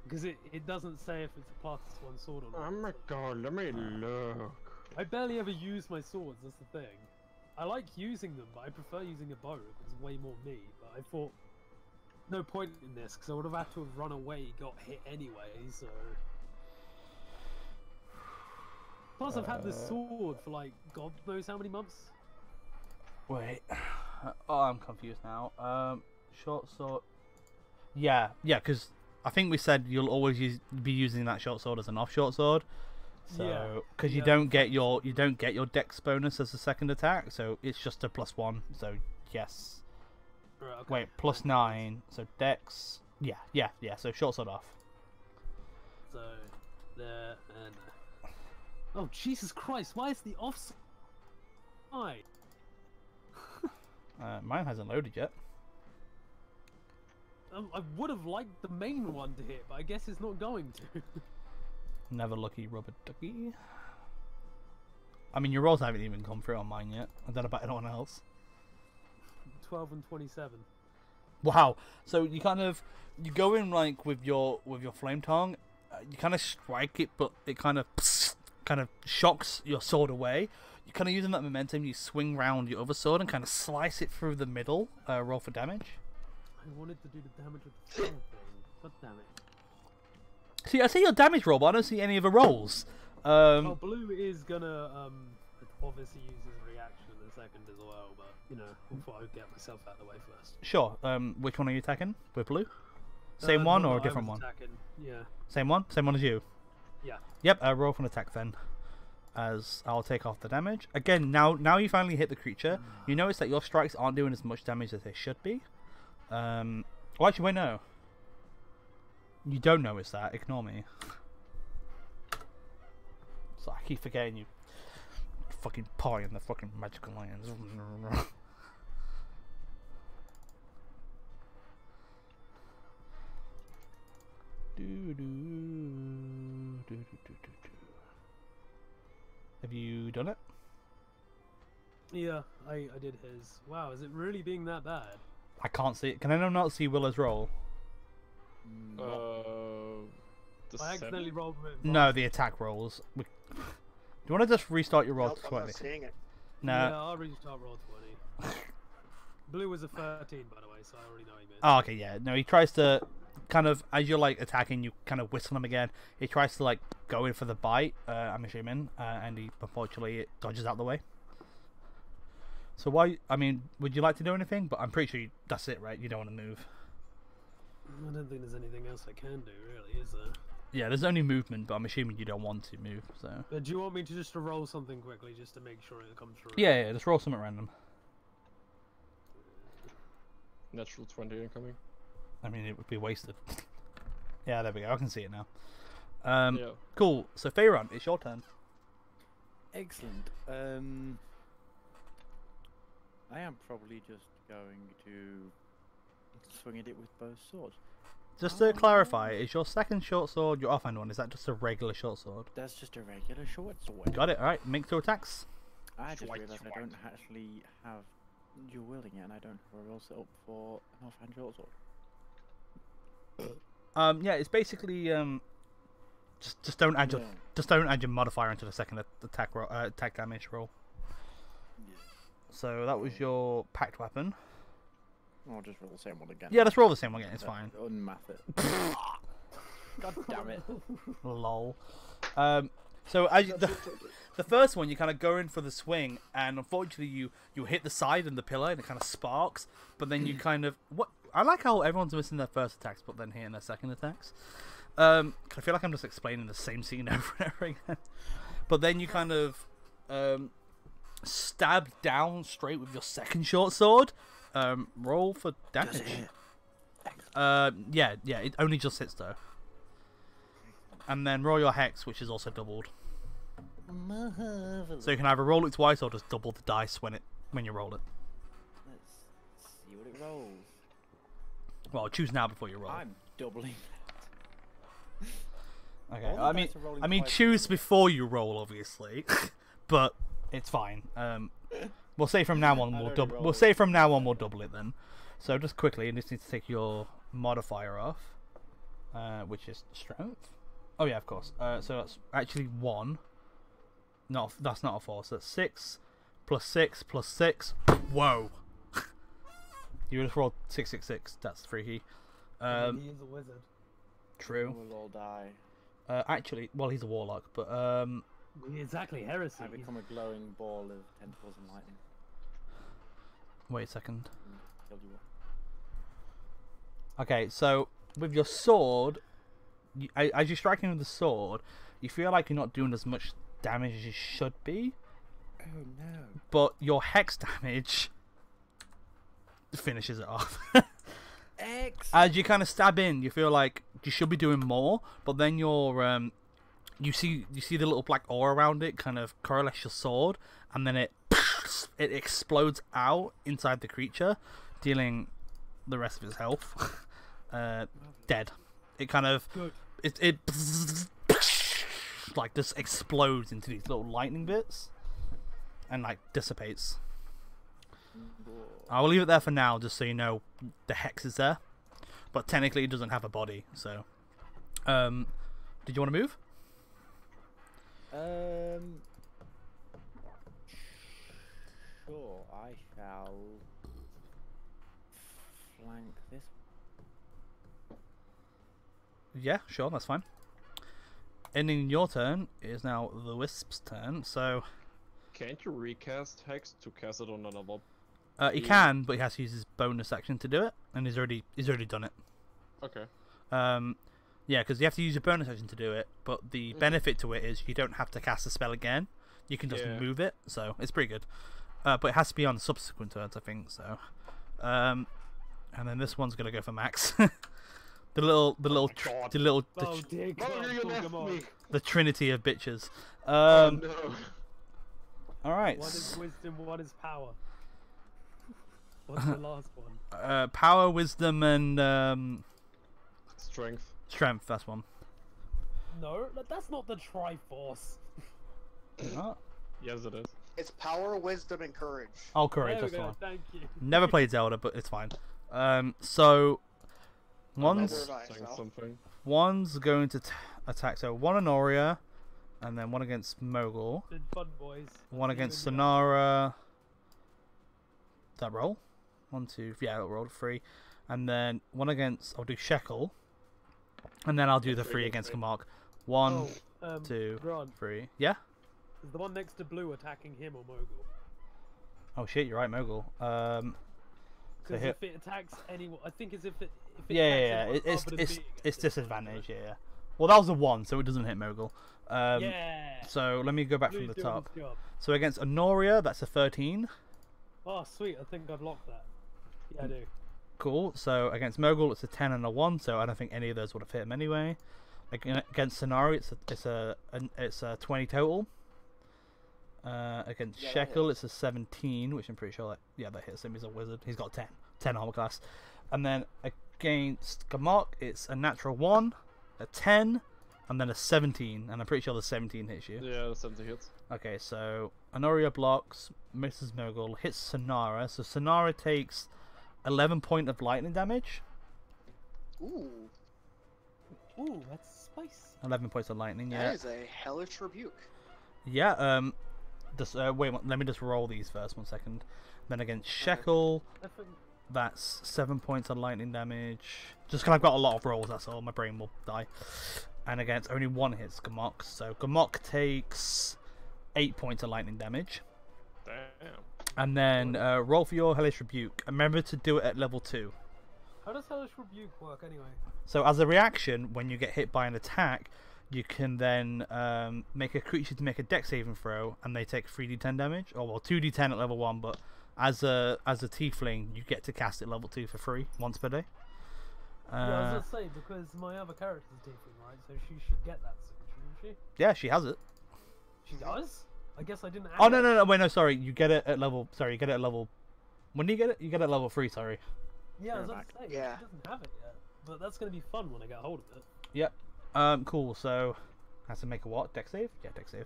Because it doesn't say if it's a +1 sword or not. Oh my god, let me look. I barely ever use my swords, that's the thing. I like using them, but I prefer using a bow because it's way more me. But I thought, no point in this because I would have had to have run away, got hit anyway, so... Plus, I've had this sword for like, God knows how many months. Wait. Oh, I'm confused now. Short sword. Yeah, because I think we said you'll always be using that short sword as an off short sword. Yeah, So, because you yeah. don't get your dex bonus as a second attack, so it's just a +1. So yes. Right, okay. Wait, +9. So dex. Yeah. So short sword off. So, there and... Oh, Jesus Christ, why is the off... Why? Mine hasn't loaded yet. I would have liked the main one to hit, but I guess it's not going to. Never lucky rubber ducky. I mean, your rolls haven't even come through on mine yet. I don't know about anyone else. 12 and 27. Wow. So you go in like with your flame tongue. You kind of strike it, but it kind of shocks your sword away. You kind of using that momentum. You swing round your other sword and kind of slice it through the middle. Roll for damage. I wanted to do the damage with the sword thing. God damn it. See, I see your damage roll, but I don't see any of the rolls. Well, blue is gonna obviously use his reaction in a second as well, but you know, before I get myself out of the way first. Sure. Which one are you attacking? With blue? Same The one or a that I different was one? attacking. Yeah. Same one? Same one as you? Yeah. Yep, roll for an attack then. As I'll take off the damage. Again, now you finally hit the creature. You notice that your strikes aren't doing as much damage as they should be. Well, actually, wait, no. You don't notice that. Ignore me. So I keep forgetting you. Fucking party in the fucking magical lands. Have you done it? Yeah, I did his. Wow, is it really being that bad? I can't see it. Can anyone not see Willow's roll? The I accidentally 7? rolled with. No, the attack rolls. Do you want to just restart your roll Nope, to I'm 20? not seeing it. No. Yeah, I'll restart roll 20. Blue was a 13, by the way, so I already know he missed. Oh, okay, yeah. No, he tries to kind of, as you're like attacking, you kind of whistle him again. He tries to like go in for the bite, I'm assuming, and he unfortunately it dodges out the way. So why? I mean, would you like to do anything? But I'm pretty sure that's it, right? You don't want to move. I don't think there's anything else I can do, really, is there? Yeah, there's only movement, but I'm assuming you don't want to move. So But do you want me to just roll something quickly, just to make sure it comes through? yeah, just roll something random. Natural 20 incoming. I mean, it would be wasted. Yeah, there we go. I can see it now. Yeah. Cool. So Feyron, it's your turn. Excellent. I am probably just going to swing at it with both swords. just to clarify, is your second short sword your offhand one? Is that just a regular short sword? That's just a regular short sword. Got it. All right. Make 2 attacks. I just Swipe, realised I swipe. don't actually have dual wielding yet, and I don't have a roll set up for an offhand short sword. Yeah, it's basically just don't add your Yeah. just don't add your modifier into the second attack damage roll. So that was your packed weapon. I'll just roll the same one again. Yeah, let's roll the same one again. It's fine. Unmath it. God damn it. Lol. So as you, the first one, you kind of go in for the swing, and unfortunately, you hit the side and the pillar, and it kind of sparks. But then you kind of I like how everyone's missing their first attacks, but then hitting their second attacks. I feel like I'm just explaining the same scene over and over again. But then you kind of stab down straight with your second short sword. Roll for damage. Yeah, it only just hits though. And then roll your hex, which is also doubled. So you can either roll it twice or just double the dice when you roll it. Let's see what it rolls. Well, choose now before you roll. I'm doubling. Okay. All the dice are rolling I mean, twice. choose before you roll, obviously, but it's fine. We'll say from now on I'd we'll already double. rolled We'll it. say from now on we'll double it then. So just quickly, you just need to take your modifier off, which is strength. Oh yeah, of course. So that's actually 1. No, that's not a 4. So that's 6 plus 6 plus 6. Whoa! You just rolled 666. That's freaky. He is a wizard. True. We'll all die. Actually, well, he's a warlock, but Exactly, heresy. I become a glowing ball of tentacles and lightning. wait a second. And kill you all. Okay, so with your sword, as you're striking with the sword, you feel like you're not doing as much damage as you should be, Oh no. but your hex damage finishes it off. X. As you kind of stab in, you feel like you should be doing more, but then you see the little black aura around it kind of correlates your sword, and then it explodes out inside the creature, dealing the rest of his health. Dead. It kind of Good. it like just explodes into these little lightning bits and like dissipates. I will leave it there for now, just so you know the hex is there, but technically it doesn't have a body. So, did you want to move? Sure, I shall flank this. Yeah, sure, that's fine. Ending your turn is now the Wisp's turn. So Can't you recast Hex to cast it on another? he can, but he has to use his bonus action to do it, and he's already done it. Okay. Yeah, because you have to use your bonus action to do it, but the benefit to it is you don't have to cast the spell again. You can just Yeah. move it, so it's pretty good. But it has to be on subsequent turns, I think. So, and then this one's gonna go for Max. the little, God. Oh dear God, No, you left Pokemon. me. the trinity of bitches. Oh no. All right. One is wisdom, one is power. What's the last one? Power, wisdom, and Strength. strength. That's one. No, that's not the Triforce. Oh, Yes, it is. It's power, wisdom, and courage. oh, courage. There we That's the go, one. thank you. Never played Zelda, but it's fine. So one's Neither have I, Saying so. something. one's going to attack. So one on Aurea, and then one against Mogul. Been fun, boys. One See you against when you Sonara. That roll? 1, 2, yeah, I'll roll 3. And then one against, I'll do Shekel. And then I'll do the 3 against Kamark. 1, Oh, 2, Ron, 3. Yeah? is the one next to Blue attacking him or Mogul? Oh shit, you're right, Mogul. So Because here, if it attacks anyone, I think as if it. If it yeah, attacks yeah. anyone It's other than it's me, it it's gets disadvantage. Yeah, yeah. Well, that was a 1, so it doesn't hit Mogul. Yeah. So let me go back from Blue's the doing top. his job. So against Honoria, that's a 13. Oh, sweet. I think I've locked that. Yeah, I do. Cool. So against Mogul, it's a 10 and a 1. So I don't think any of those would have hit him anyway. Against Sonari, it's a 20 total. Against Yeah, that Shekel, it's a 17, which I'm pretty sure that hits him. He's a wizard. He's got 10 armor class. And then Against Gamok, it's a natural 1, a 10, and then a 17. And I'm pretty sure the 17 hits you. Yeah, the 70 hits. Okay, so Honoria blocks, misses Mogul, hits Sonara. So Sonara takes 11 points of lightning damage. Ooh, Ooh, that's spice. 11 points of lightning, yeah. that is a hellish rebuke. Yeah, just, wait, let me just roll these first, 1 second. Then against Shekel, I think that's 7 points of lightning damage. Just because I've got a lot of rolls, that's all. My brain will die. And against only 1 hits Gamok. So Gamok takes 8 points of lightning damage. Damn. And then roll for your Hellish Rebuke. Remember to do it at level 2. how does Hellish Rebuke work anyway? So as a reaction, when you get hit by an attack, you can then make a creature to make a dex saving throw, and they take 3d10 damage, or well 2d10 at level 1. But as a tiefling, you get to cast it level 2 for free once per day. Yeah, I was gonna say because my other character's tiefling, right? So she should get that soon, shouldn't Yeah, she has it. she? She does. I guess I didn't. Oh add no, it. wait, no, sorry. You get it at level. Sorry, you get it at level. When do you get it? You get it at level 3. Sorry. Yeah, I was Fair about to say Yeah. she doesn't have it yet, but that's gonna be fun when I get hold of it. Yep. Cool. So, has to make a what? Dex save? Yeah, dex save.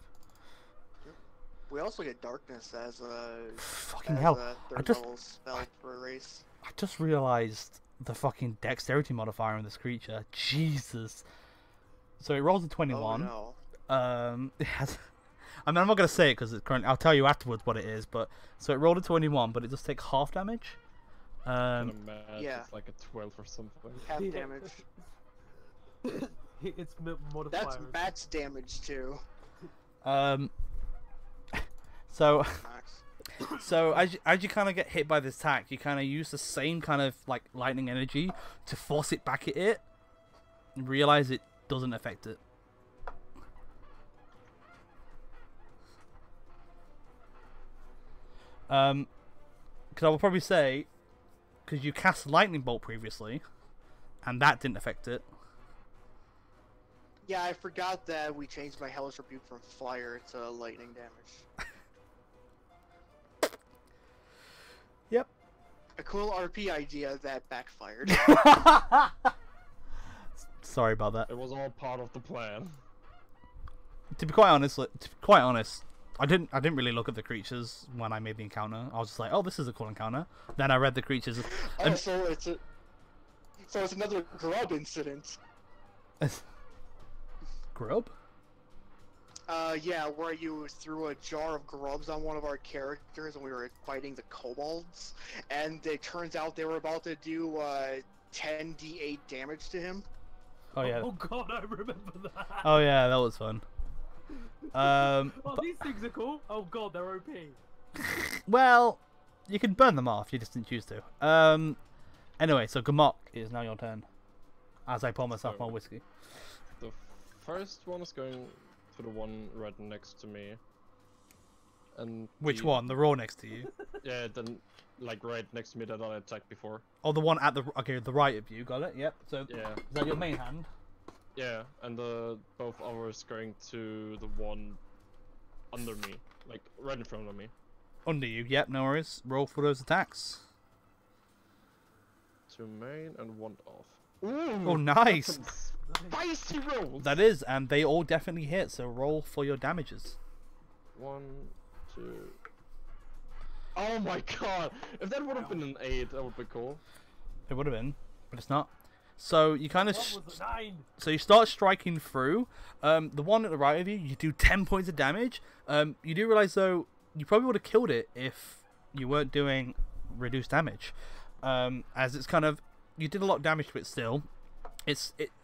We also get darkness as a Fucking as hell! a I third just- level spell for a race. I just realized the fucking dexterity modifier on this creature. Jesus. So it rolls a 21. Oh no. It has. I mean, I'm not gonna say it because it's currently. I'll tell you afterwards what it is. But so it rolled a 21, but it does take half damage. Kinda mad. yeah. It's like a 12 or something. Half Yeah. damage. It's modifier. That's Matt's damage too. So Max. So as you kind of get hit by this attack, you kind of use the same kind of like lightning energy to force it back at it, and realize it doesn't affect it. Because I will probably say, because you cast lightning bolt previously, and that didn't affect it. Yeah, I forgot that we changed my hellish rebuke from fire to lightning damage. Yep. A cool RP idea that backfired. Sorry about that. It was all part of the plan. To be quite honest, I didn't really look at the creatures when I made the encounter. I was just like, oh, this is a cool encounter. Then I read the creatures. Oh, And so it's another grub incident. grub? Yeah, where you threw a jar of grubs on one of our characters when we were fighting the kobolds, and it turns out they were about to do 10d8 damage to him. Oh yeah. Oh god, I remember that. Oh yeah, that was fun. Oh, these things are cool. Oh god, they're OP. Well, you can burn them off. You just didn't choose to. Anyway, so Gamok, it is now your turn. As I pour myself So- more whiskey. The first one is going to the one right next to me. And Which the- one? The roar next to you? Yeah, then like right next to me that I attacked before. Oh, the one at the the right of you. Got it? Yep. So Yeah, is that your main hand? yeah, and both others going to the one under me, like right in front of me. Under you. Yep. No worries. Roll for those attacks. 2 main and 1 off. Ooh, Oh, nice. that's some spicy rolls. That is, and they all definitely hit. So roll for your damages. 1, 2. Oh my god! If that would have been an 8, that would be cool. It would have been, but it's not. So you kind of What was it? 9. so you start striking through. The one at the right of you, you do 10 points of damage. You do realize though, you probably would have killed it if you weren't doing reduced damage. As it's kind of, you did a lot of damage to it still.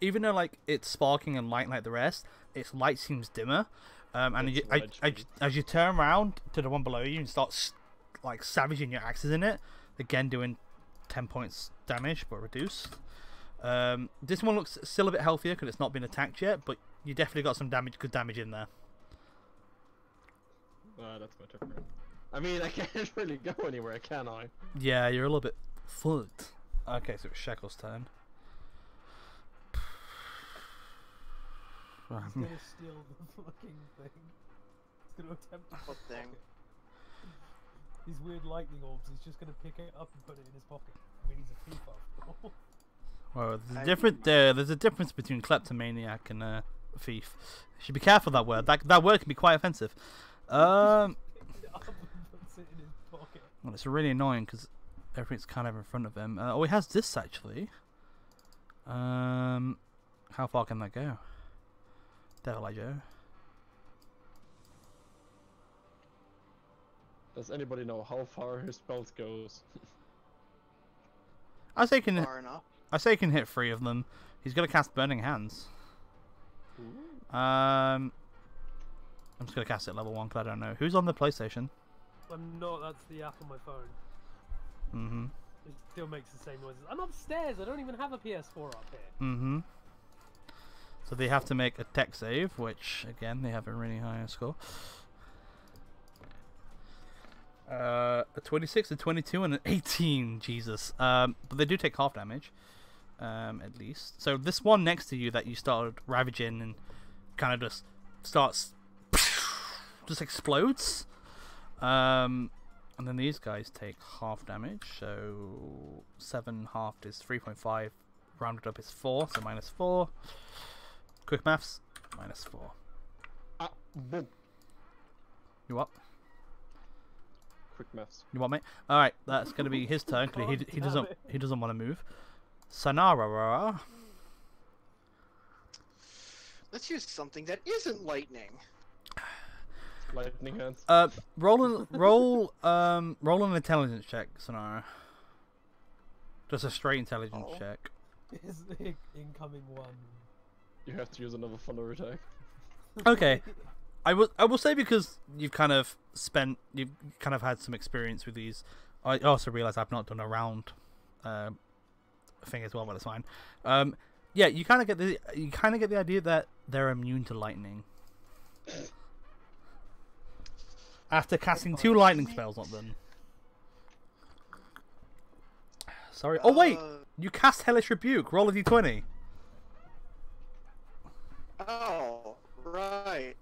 Even though like it's sparking and light like the rest, its light seems dimmer. And It's you, red as you turn around to the one below you and start like savaging your axes in it, again doing 10 points damage but reduced. This one looks still a bit healthier because it's not been attacked yet, but you definitely got some good damage in there. That's my turn. I mean, I can't really go anywhere, can I? Yeah, you're a little bit fucked. Okay, so it's Shekel's turn. He's gonna steal the fucking thing. He's gonna attempt to What thing? These weird lightning orbs, he's just gonna pick it up and put it in his pocket. I mean, he's a thief after all. Well, there's a I different. There's a difference between kleptomaniac and thief. You should be careful of that word. That word can be quite offensive. Puts it in his pocket. Well, it's really annoying because everything's kind of in front of him. Oh, he has this actually. How far can that go? Devil Eye Joe. Does anybody know how far his spells goes? I say can. Far enough. I say he can hit 3 of them. He's gonna cast Burning Hands. I'm just gonna cast it at level 1 because I don't know. Who's on the PlayStation? I'm not. That's the app on my phone. Mm-hmm. It still makes the same noises. I'm upstairs. I don't even have a PS4 up here. Mm-hmm. So they have to make a tech save, which again they have a really high score. A 26, a 22, and an 18. Jesus. But they do take half damage, at least. So this one next to you that you started ravaging and kind of just starts, just explodes. And then these guys take half damage. So 7 halved is 3.5. Rounded up is 4, so -4. Quick maths, -4. Boom. You what? Quick maths. You want, mate? All right, that's gonna be his turn because he doesn't want to move. Sanara. Let's use something that isn't lightning. Lightning hands. Roll an intelligence check, Sanara. Just a straight intelligence check. Is the incoming one? You have to use another thunder attack. Okay. I will say because you've kind of had some experience with these. I also realize I've not done a round thing as well, but it's fine. Yeah, you kind of get the idea that they're immune to lightning. After casting 2 lightning spells on them. Sorry. Oh wait, you cast Hellish Rebuke. Roll a d20. Oh, right.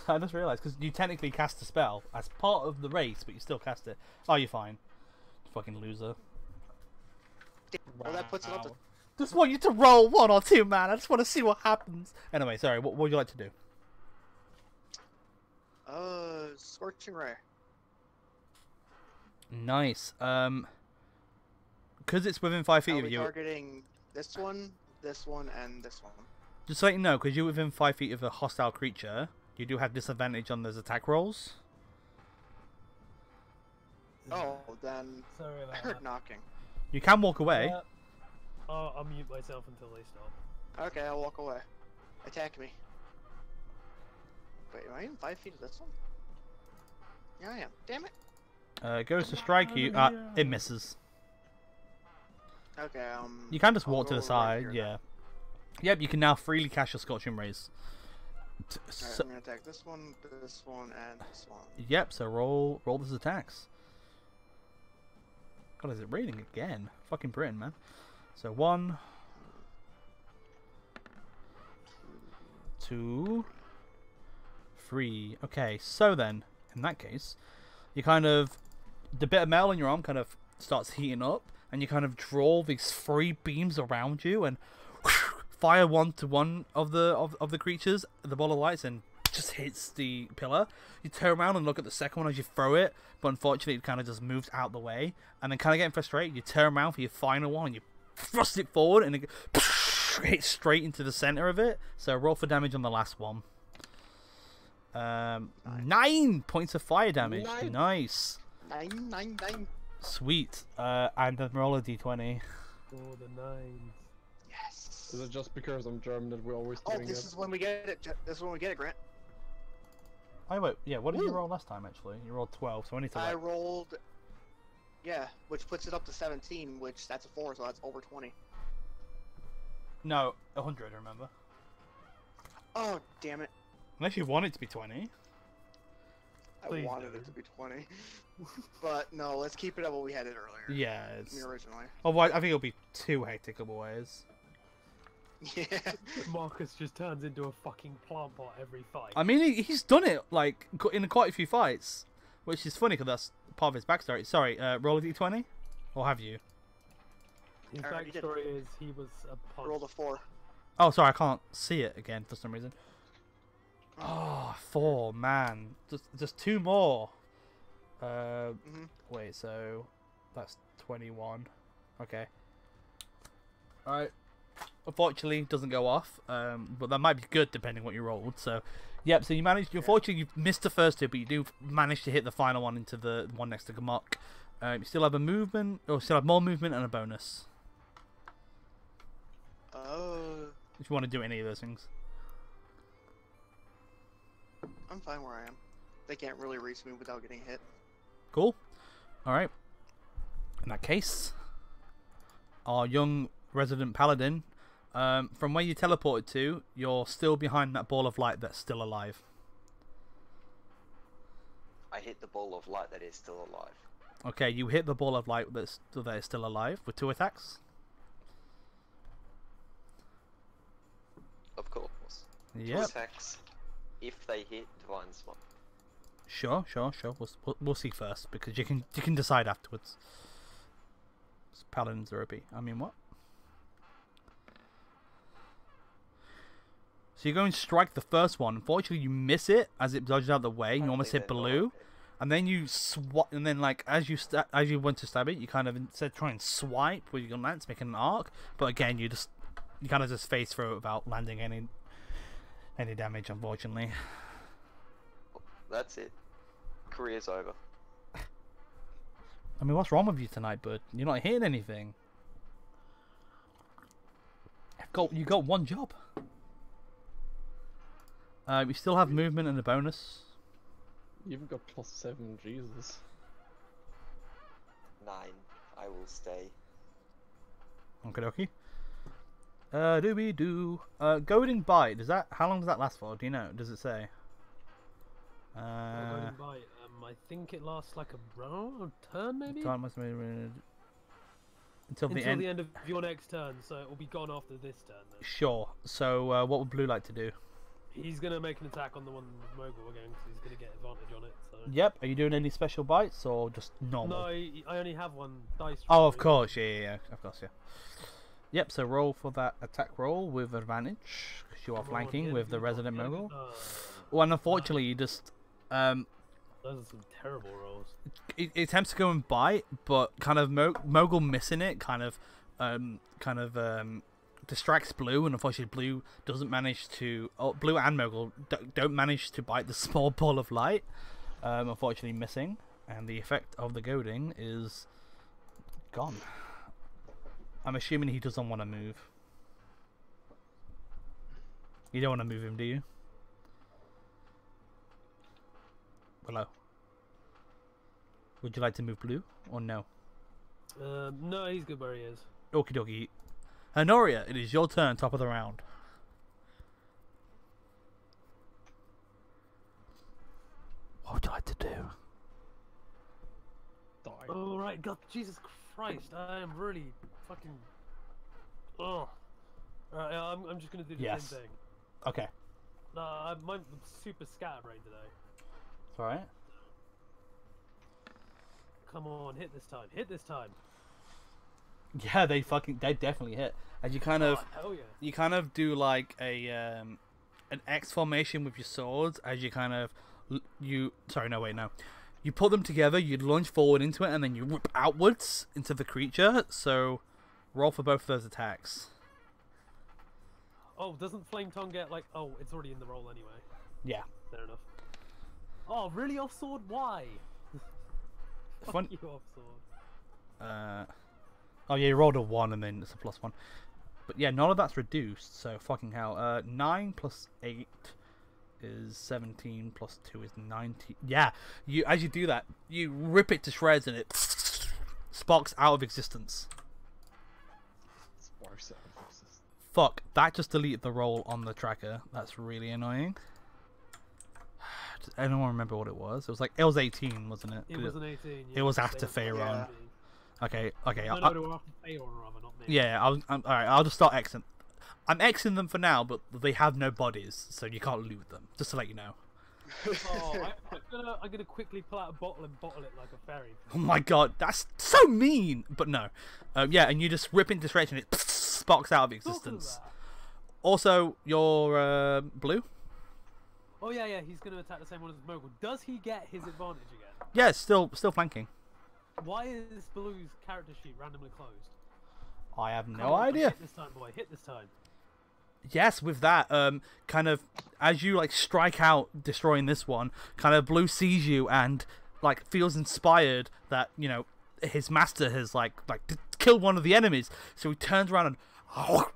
I just realised because you technically cast a spell as part of the race, but you still cast it. Oh, you're fine. Fucking loser. Well, that puts it up to... Just want you to roll 1 or 2, man. I just want to see what happens. Anyway, sorry. What would you like to do? Scorching Ray. Nice. Because it's within 5 feet Are of we you. targeting this one, and this one? Just so you know, because you're within 5 feet of a hostile creature, you do have disadvantage on those attack rolls. Oh, then Sorry I about heard that. knocking. You can walk away. Yeah. I'll mute myself until they stop. Okay, I'll walk away. Attack me. Wait, am I in 5 feet of this one? Yeah, I am. Damn it. It goes to strike you. It misses. Okay, You can just I'll walk to the go right side. here. Yeah. Yep, you can now freely cast your Scorching Rays. Alright, So, I'm gonna attack this one, and this one. yep, so roll those attacks. God, is it raining again? Fucking Britain, man. So 1, 2, 3. Okay, so then, in that case, you kind of, the bit of metal in your arm kind of starts heating up, and you kind of draw these 3 beams around you, and fire one to one of the creatures, the ball of lights, and just hits the pillar. You turn around and look at the second one as you throw it, but unfortunately it kind of just moves out the way, and then kind of getting frustrated, you turn around for your final one and you thrust it forward and it hits straight into the center of it. So roll for damage on the last one. 9 points of fire damage. Nice. 9. Sweet. And then roll a d20. For the 9s. Yes. Is it just because I'm German that we're always Oh, doing this it? is when we get it. This is when we get it, Grant. Oh wait, yeah. What did you Woo. roll last time? Actually, you rolled 12. So I need to. I Like, rolled. Yeah, which puts it up to 17, which that's a 4, so that's over 20. no, 100. Remember. Oh, damn it. Unless you want it to be 20. I Please wanted do. it to be 20. But no, let's keep it at what we had it earlier. Yeah, it's. Originally. Oh, I think it'll be too hectic otherwise. Yeah. Marcus just turns into a fucking plant pot every fight. I mean, he's done it like in quite a few fights, which is funny because that's part of his backstory. Sorry, roll a d20, or have you? His I already did. backstory is he was a punk. Rolled a 4. Oh, sorry, I can't see it again for some reason. Oh, 4, man. Just 2 more. Wait, so that's 21. Okay. Alright. Unfortunately, it doesn't go off. But that might be good depending what you rolled. So, yep. So you managed. Unfortunately, you've missed the first 2, but you do manage to hit the final one into the one next to Gamok. You still have a movement, or still have more movement and a bonus. Oh, If you want to do any of those things. I'm fine where I am. They can't really reach me without getting hit. Cool. Alright. In that case, our young resident paladin, from where you teleported to, you're still behind that ball of light that's still alive. I hit the ball of light that is still alive. Okay, you hit the ball of light that is still alive with 2 attacks. Of course. Yep. Attacks if they hit Divine Smite. Sure. We'll see first, because you can decide afterwards. Paladins are OP. I mean, what? So you're going to strike the first one. Unfortunately, you miss it as it dodges out the way. You almost hit blue, and then you and then like as you went to stab it, you kind of instead try and swipe with your lance, making an arc. But again, you kind of just phase through it without landing any damage. Unfortunately. That's it. Career's over. I mean, what's wrong with you tonight, bud? You're not hitting anything. You got 1 job. We still have movement and a bonus. You even got +7, Jesus. 9. I will stay. Okie dokie. Goading Bite. How long does that last for? Do you know? Does it say? Golden Bite, I think it lasts like a round, a turn maybe? Time must be until the Until end. the end of your next turn, so it will be gone after this turn then. Sure. So what would Blue like to do? He's going to make an attack on the one with Mogul again, because he's going to get advantage on it. So. Yep. Are you doing any special bites or just normal? No, I only have 1 dice. Oh, of course. Yeah. Of course, yeah. Yep. So roll for that attack roll with advantage, because you are flanking with the resident Mogul. Well, and unfortunately, you just those are some terrible rolls. It attempts to go and bite, but kind of Mogul missing it kind of distracts Blue, and unfortunately Blue doesn't manage to. Oh, Blue and Mogul don't manage to bite the small ball of light. Unfortunately missing, and the effect of the goading is gone. I'm assuming he doesn't want to move. You don't want to move him, do you? Hello. Would you like to move Blue or no? No, he's good where he is. Okie dokie. Honoria, it is your turn, top of the round. What would you like to do? Die. Oh, right, God, Jesus Christ, I am really fucking... Oh. Alright, I'm just going to do the Yes. same thing. Okay. I'm super scatterbrained today. It's alright. Come on, hit this time. Hit this time. Yeah, they definitely hit. And you kind of Oh, hell yeah. you kind of do like a an X formation with your swords as you kind of you put them together, you lunge forward into it, and then you whip outwards into the creature. So roll for both of those attacks. Oh, doesn't Flame Tongue get like... Oh, it's already in the roll anyway. Yeah. Fair enough. Oh, really off sword? Why? Fuck Fun- you off sword. Oh yeah, you rolled a 1 and then it's a +1. But yeah, none of that's reduced, so fucking hell. 9 plus 8 is 17 plus 2 is 19. Yeah, as you do that, you rip it to shreds and it sparks out of existence. Sparks out of existence. Fuck, that just deleted the roll on the tracker. That's really annoying. Does anyone remember what it was? It was 18, wasn't it? It was an 18. it was yeah, after they were Faerun. 18. Okay. No, they were after Faerun rather, not me. Yeah, alright, I'll just start Xing. I'm Xing them for now, but they have no bodies, so you can't loot them, just to let you know. Oh, I'm gonna quickly pull out a bottle and bottle it like a fairy. Oh my god, that's so mean! But no. Yeah, and you just rip into stretch and it sparks out of existence. Also, you're blue? Oh yeah, he's gonna attack the same one as Mogul. Does he get his advantage again? Yeah, it's still flanking. Why is Blue's character sheet randomly closed? I have no Come on, idea. Hit this time, boy. Hit this time. Yes, with that, kind of, as you like strike out, destroying this one, kind of Blue sees you and like feels inspired that his master has like killed one of the enemies. So he turns around and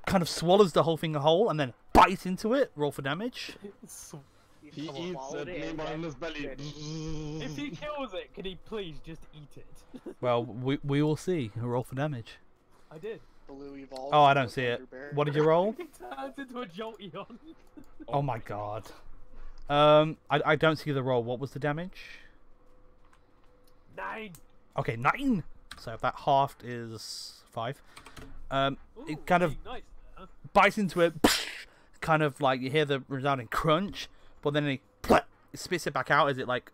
kind of swallows the whole thing whole and then bites into it. Roll for damage. He eats it, name on his belly. If he kills it, can he please just eat it? Well, we will see. Roll for damage. I did. Blue evolves. Oh, I don't into see a it. Thunder Bear. What did you roll? He turns into a Jolteon. Oh my god. I don't see the roll. What was the damage? 9. Okay, 9. So that halved is 5. Ooh, It kind of being nice there. bites into it, kind of like you hear the resounding crunch, but then he spits it back out as it like,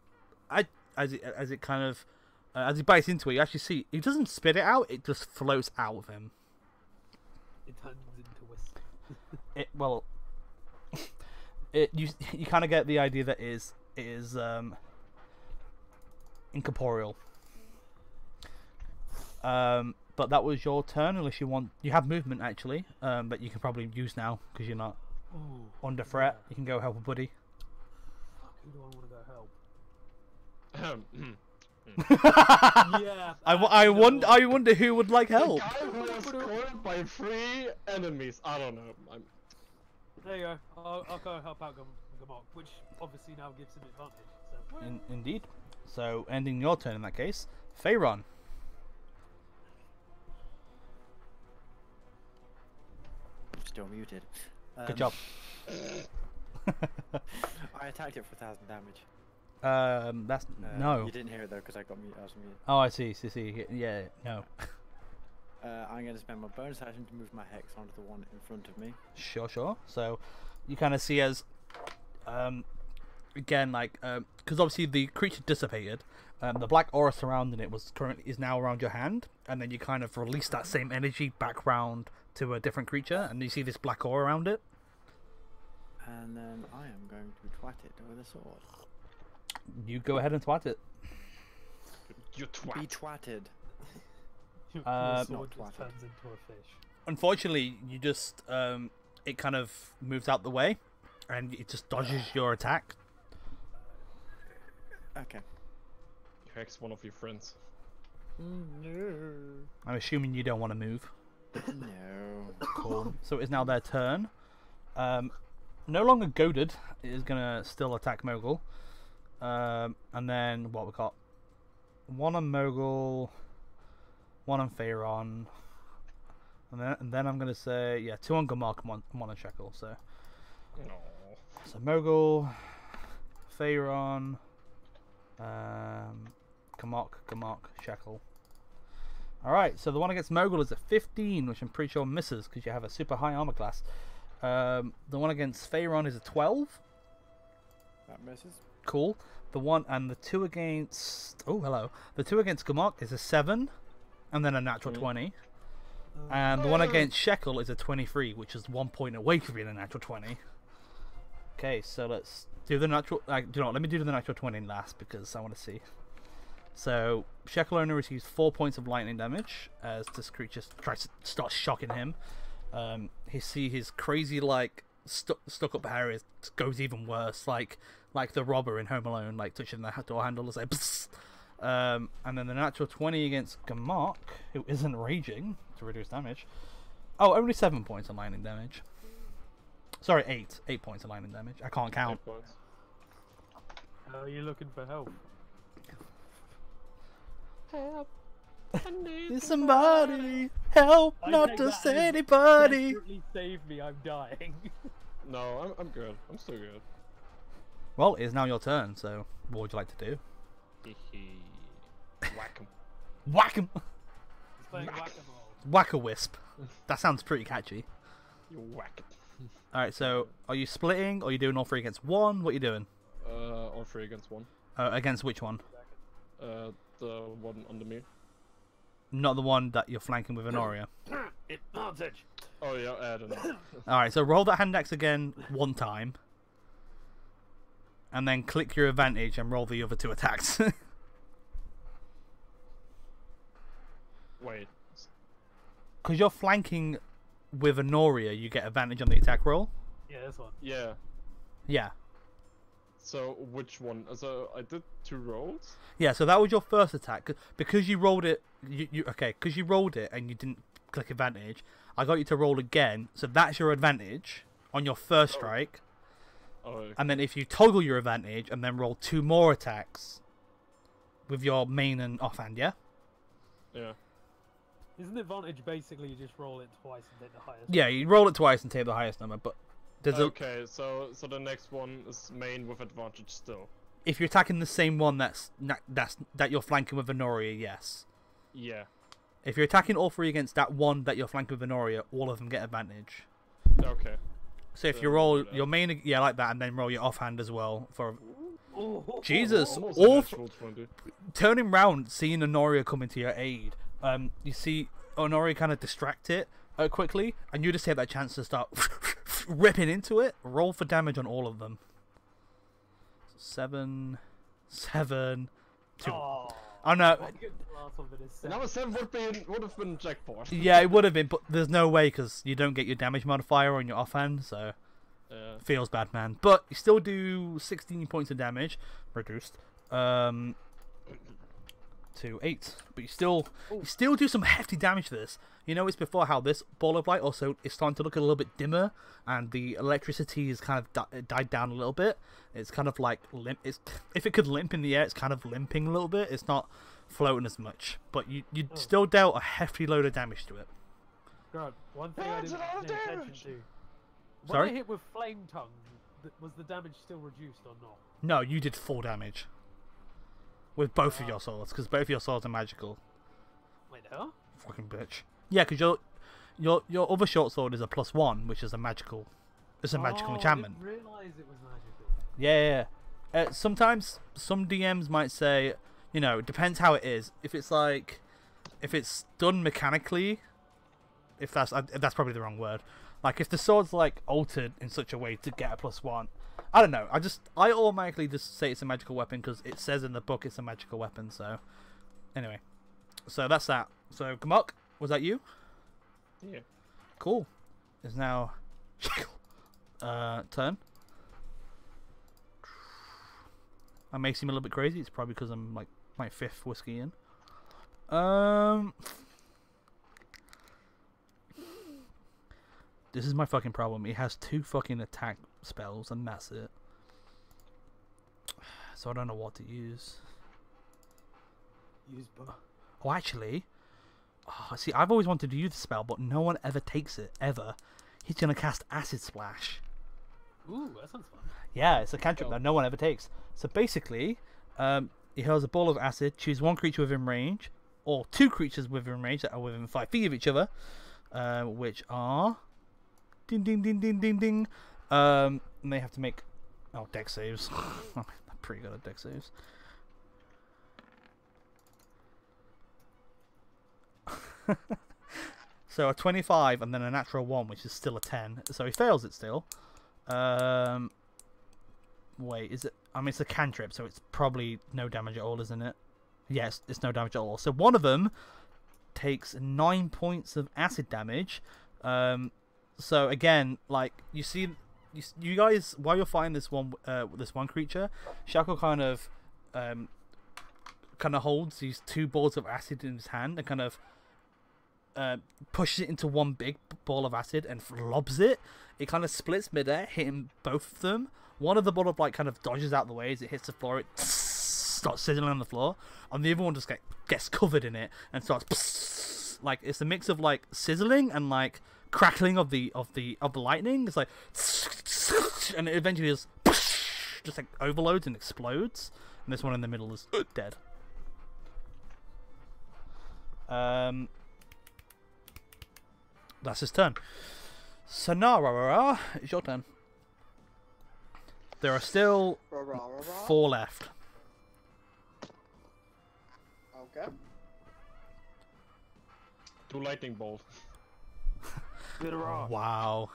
as it kind of, as he bites into it, you actually see he doesn't spit it out; it just floats out of him. It turns into wisp. You kind of get the idea that it is incorporeal. But that was your turn, unless you have movement actually, that you can probably use now because you're not Ooh, under threat. yeah. You can go help a buddy. Fuck, who do I want to go help? Yeah. I wonder who would like The help. guy who was cornered by 3 enemies. I don't know. There you go. I'll go help out Gamok, which obviously now gives him advantage. So. Indeed. So ending your turn in that case, Pharaon. Still muted. Good job. I attacked it for 1,000 damage. That's no. You didn't hear it though because I got mute. I was muted. Oh, I see. See. Yeah, no. I'm going to spend my bonus action to move my hex onto the one in front of me. Sure. So you kind of see as, again, like, because obviously the creature dissipated, the black aura surrounding it is now around your hand, and then you kind of release that same energy back round to a different creature, and you see this black aura around it. And then I am going to twat it with a sword. You go ahead and twat it. You Be twat. twatted. Your Not sword just twatted. turns into a fish. Unfortunately, you just it kind of moves out the way, and it just dodges your attack. Okay. You hex one of your friends. No. I'm assuming you don't want to move. No. Cool. So it is now their turn. No longer goaded. It is gonna still attack Mogul. And then what we got? One on Mogul, one on Pharaon, and then I'm gonna say 2 on Gamok, one on Shekel. So No. Mogul, Pharaon, Gamok, Shekel. Alright, so the one against Mogul is a 15, which I'm pretty sure misses because you have a super high armor class. The one against Pharaon is a 12. That misses. Cool. The 2 against... Oh, hello. The 2 against Gamok is a 7, and then a natural 20. And the one against Shekel is a 23, which is 1 point away from being a natural 20. Okay, so let's do the natural... let me do the natural 20 last, because I want to see. So, Shekel only receives 4 points of lightning damage, as this creature tries to start shocking him. His crazy, stuck up hair goes even worse, like the robber in Home Alone, touching the door handle and say psst. And then the natural 20 against Gamok, who isn't raging to reduce damage. Oh, only 7 points of lightning damage. Sorry, 8 points of lightning damage. I can't count. 8 points. How are you looking for help? Help. I need Somebody help, I not take just that as anybody. Desperately save me, I'm dying. No, I'm good. I'm still good. Well, it is now your turn, so what would you like to do? Whack 'em. Whack him! He's playing whack-a-mole. Whack-a-wisp. That sounds pretty catchy. You whack it. Alright, so are you splitting, or are you doing all 3 against 1? What are you doing? All 3 against 1. Against which one? The one under me. Not the one that you're flanking with Honoria. Advantage. Oh yeah, I don't know. Alright, so roll that hand axe again one time. And then click your advantage and roll the other 2 attacks. Wait. Because you're flanking with Honoria, you get advantage on the attack roll. Yeah, this one. Yeah. Yeah. So which one? So I did 2 rolls. Yeah, so that was your first attack. Because you rolled it... because you rolled it and you didn't click advantage, I got you to roll again. So that's your advantage on your first strike. Oh. Okay. And then if you toggle your advantage and then roll 2 more attacks with your main and offhand, yeah? Yeah. Isn't the advantage basically you just roll it twice and take the highest? Yeah, you roll it twice and take the highest number, but there's Okay, so the next one is main with advantage still. if you're attacking the same one that you're flanking with Honoria, yes. Yeah. If you're attacking all 3 against that one that you're flanking with Honoria, all of them get advantage. Okay. So if So you roll do that. your main, yeah, like that, and then roll your offhand as well for Oh, Jesus. Almost all a natural 20. turning round, seeing Honoria coming to your aid. You see Honoria kind of distract it quickly, and you just take that chance to start ripping into it. Roll for damage on all of them. 7, 7, 2. Oh, Oh no. last one of it is Number 7 would have been jackpot. Yeah, it would have been, but there's no way because you don't get your damage modifier on your offhand, so Yeah. feels bad, man. But you still do 16 points of damage, reduced, to 8. But you still do some hefty damage to this. You notice before how this ball of light also is starting to look a little bit dimmer, and the electricity is kind of died down a little bit. It's kind of like limp. If it could limp in the air, it's kind of limping a little bit. It's not floating as much, but you still dealt a hefty load of damage to it. God, one thing I That's didn't a lot of pay attention damage. to. When Sorry? I hit with flame tongue, was the damage still reduced or not? No, you did full damage with both of your swords because both of your swords are magical. Wait, huh? Fucking bitch. Yeah, because your other short sword is a +1, which is a magical. It's a magical enchantment. I didn't realise it was magical. Yeah. Sometimes some DMs might say, you know, it depends how it is. If it's done mechanically, if that's probably the wrong word. Like if the sword's like altered in such a way to get a +1, I don't know. I automatically just say it's a magical weapon because it says in the book it's a magical weapon. So anyway, so that's that. So Gamok, was that you? Yeah. Cool. It's now turn. I may seem a little bit crazy. It's probably because I'm like my 5th whiskey in. This is my fucking problem. He has 2 fucking attack spells and that's it. So I don't know what to use. Use both. Oh, actually, see, I've always wanted to use the spell, but no one ever takes it ever. He's gonna cast Acid Splash. Ooh, that sounds fun. Yeah, it's a cantrip Oh. that no one ever takes. So basically, he hurls a ball of acid, choose 1 creature within range, or 2 creatures within range that are within 5 feet of each other, which are ding ding ding ding ding ding. And they have to make dex saves. I'm pretty good at dex saves. So a 25 and then a natural 1, which is still a 10. So he fails it still. Wait, is it? I mean, it's a cantrip, so it's probably no damage at all, isn't it? Yes, it's no damage at all. So one of them takes 9 points of acid damage. So again, like you see, you guys, while you're fighting this one creature, Shackle kind of holds these 2 balls of acid in his hand and kind of pushes it into one big ball of acid and lobs it. It kind of splits midair, hitting both of them. One of the ball of light kind of dodges out the way as it hits the floor. It starts sizzling on the floor, and the other one just gets covered in it and starts like it's a mix of like sizzling and like crackling of the lightning. It's like and it eventually just like overloads and explodes. And this one in the middle is dead. That's his turn. Sonara, it's your turn. There are still Rah, rah, rah, rah. 4 left. Okay. 2 lightning bolts. Wow.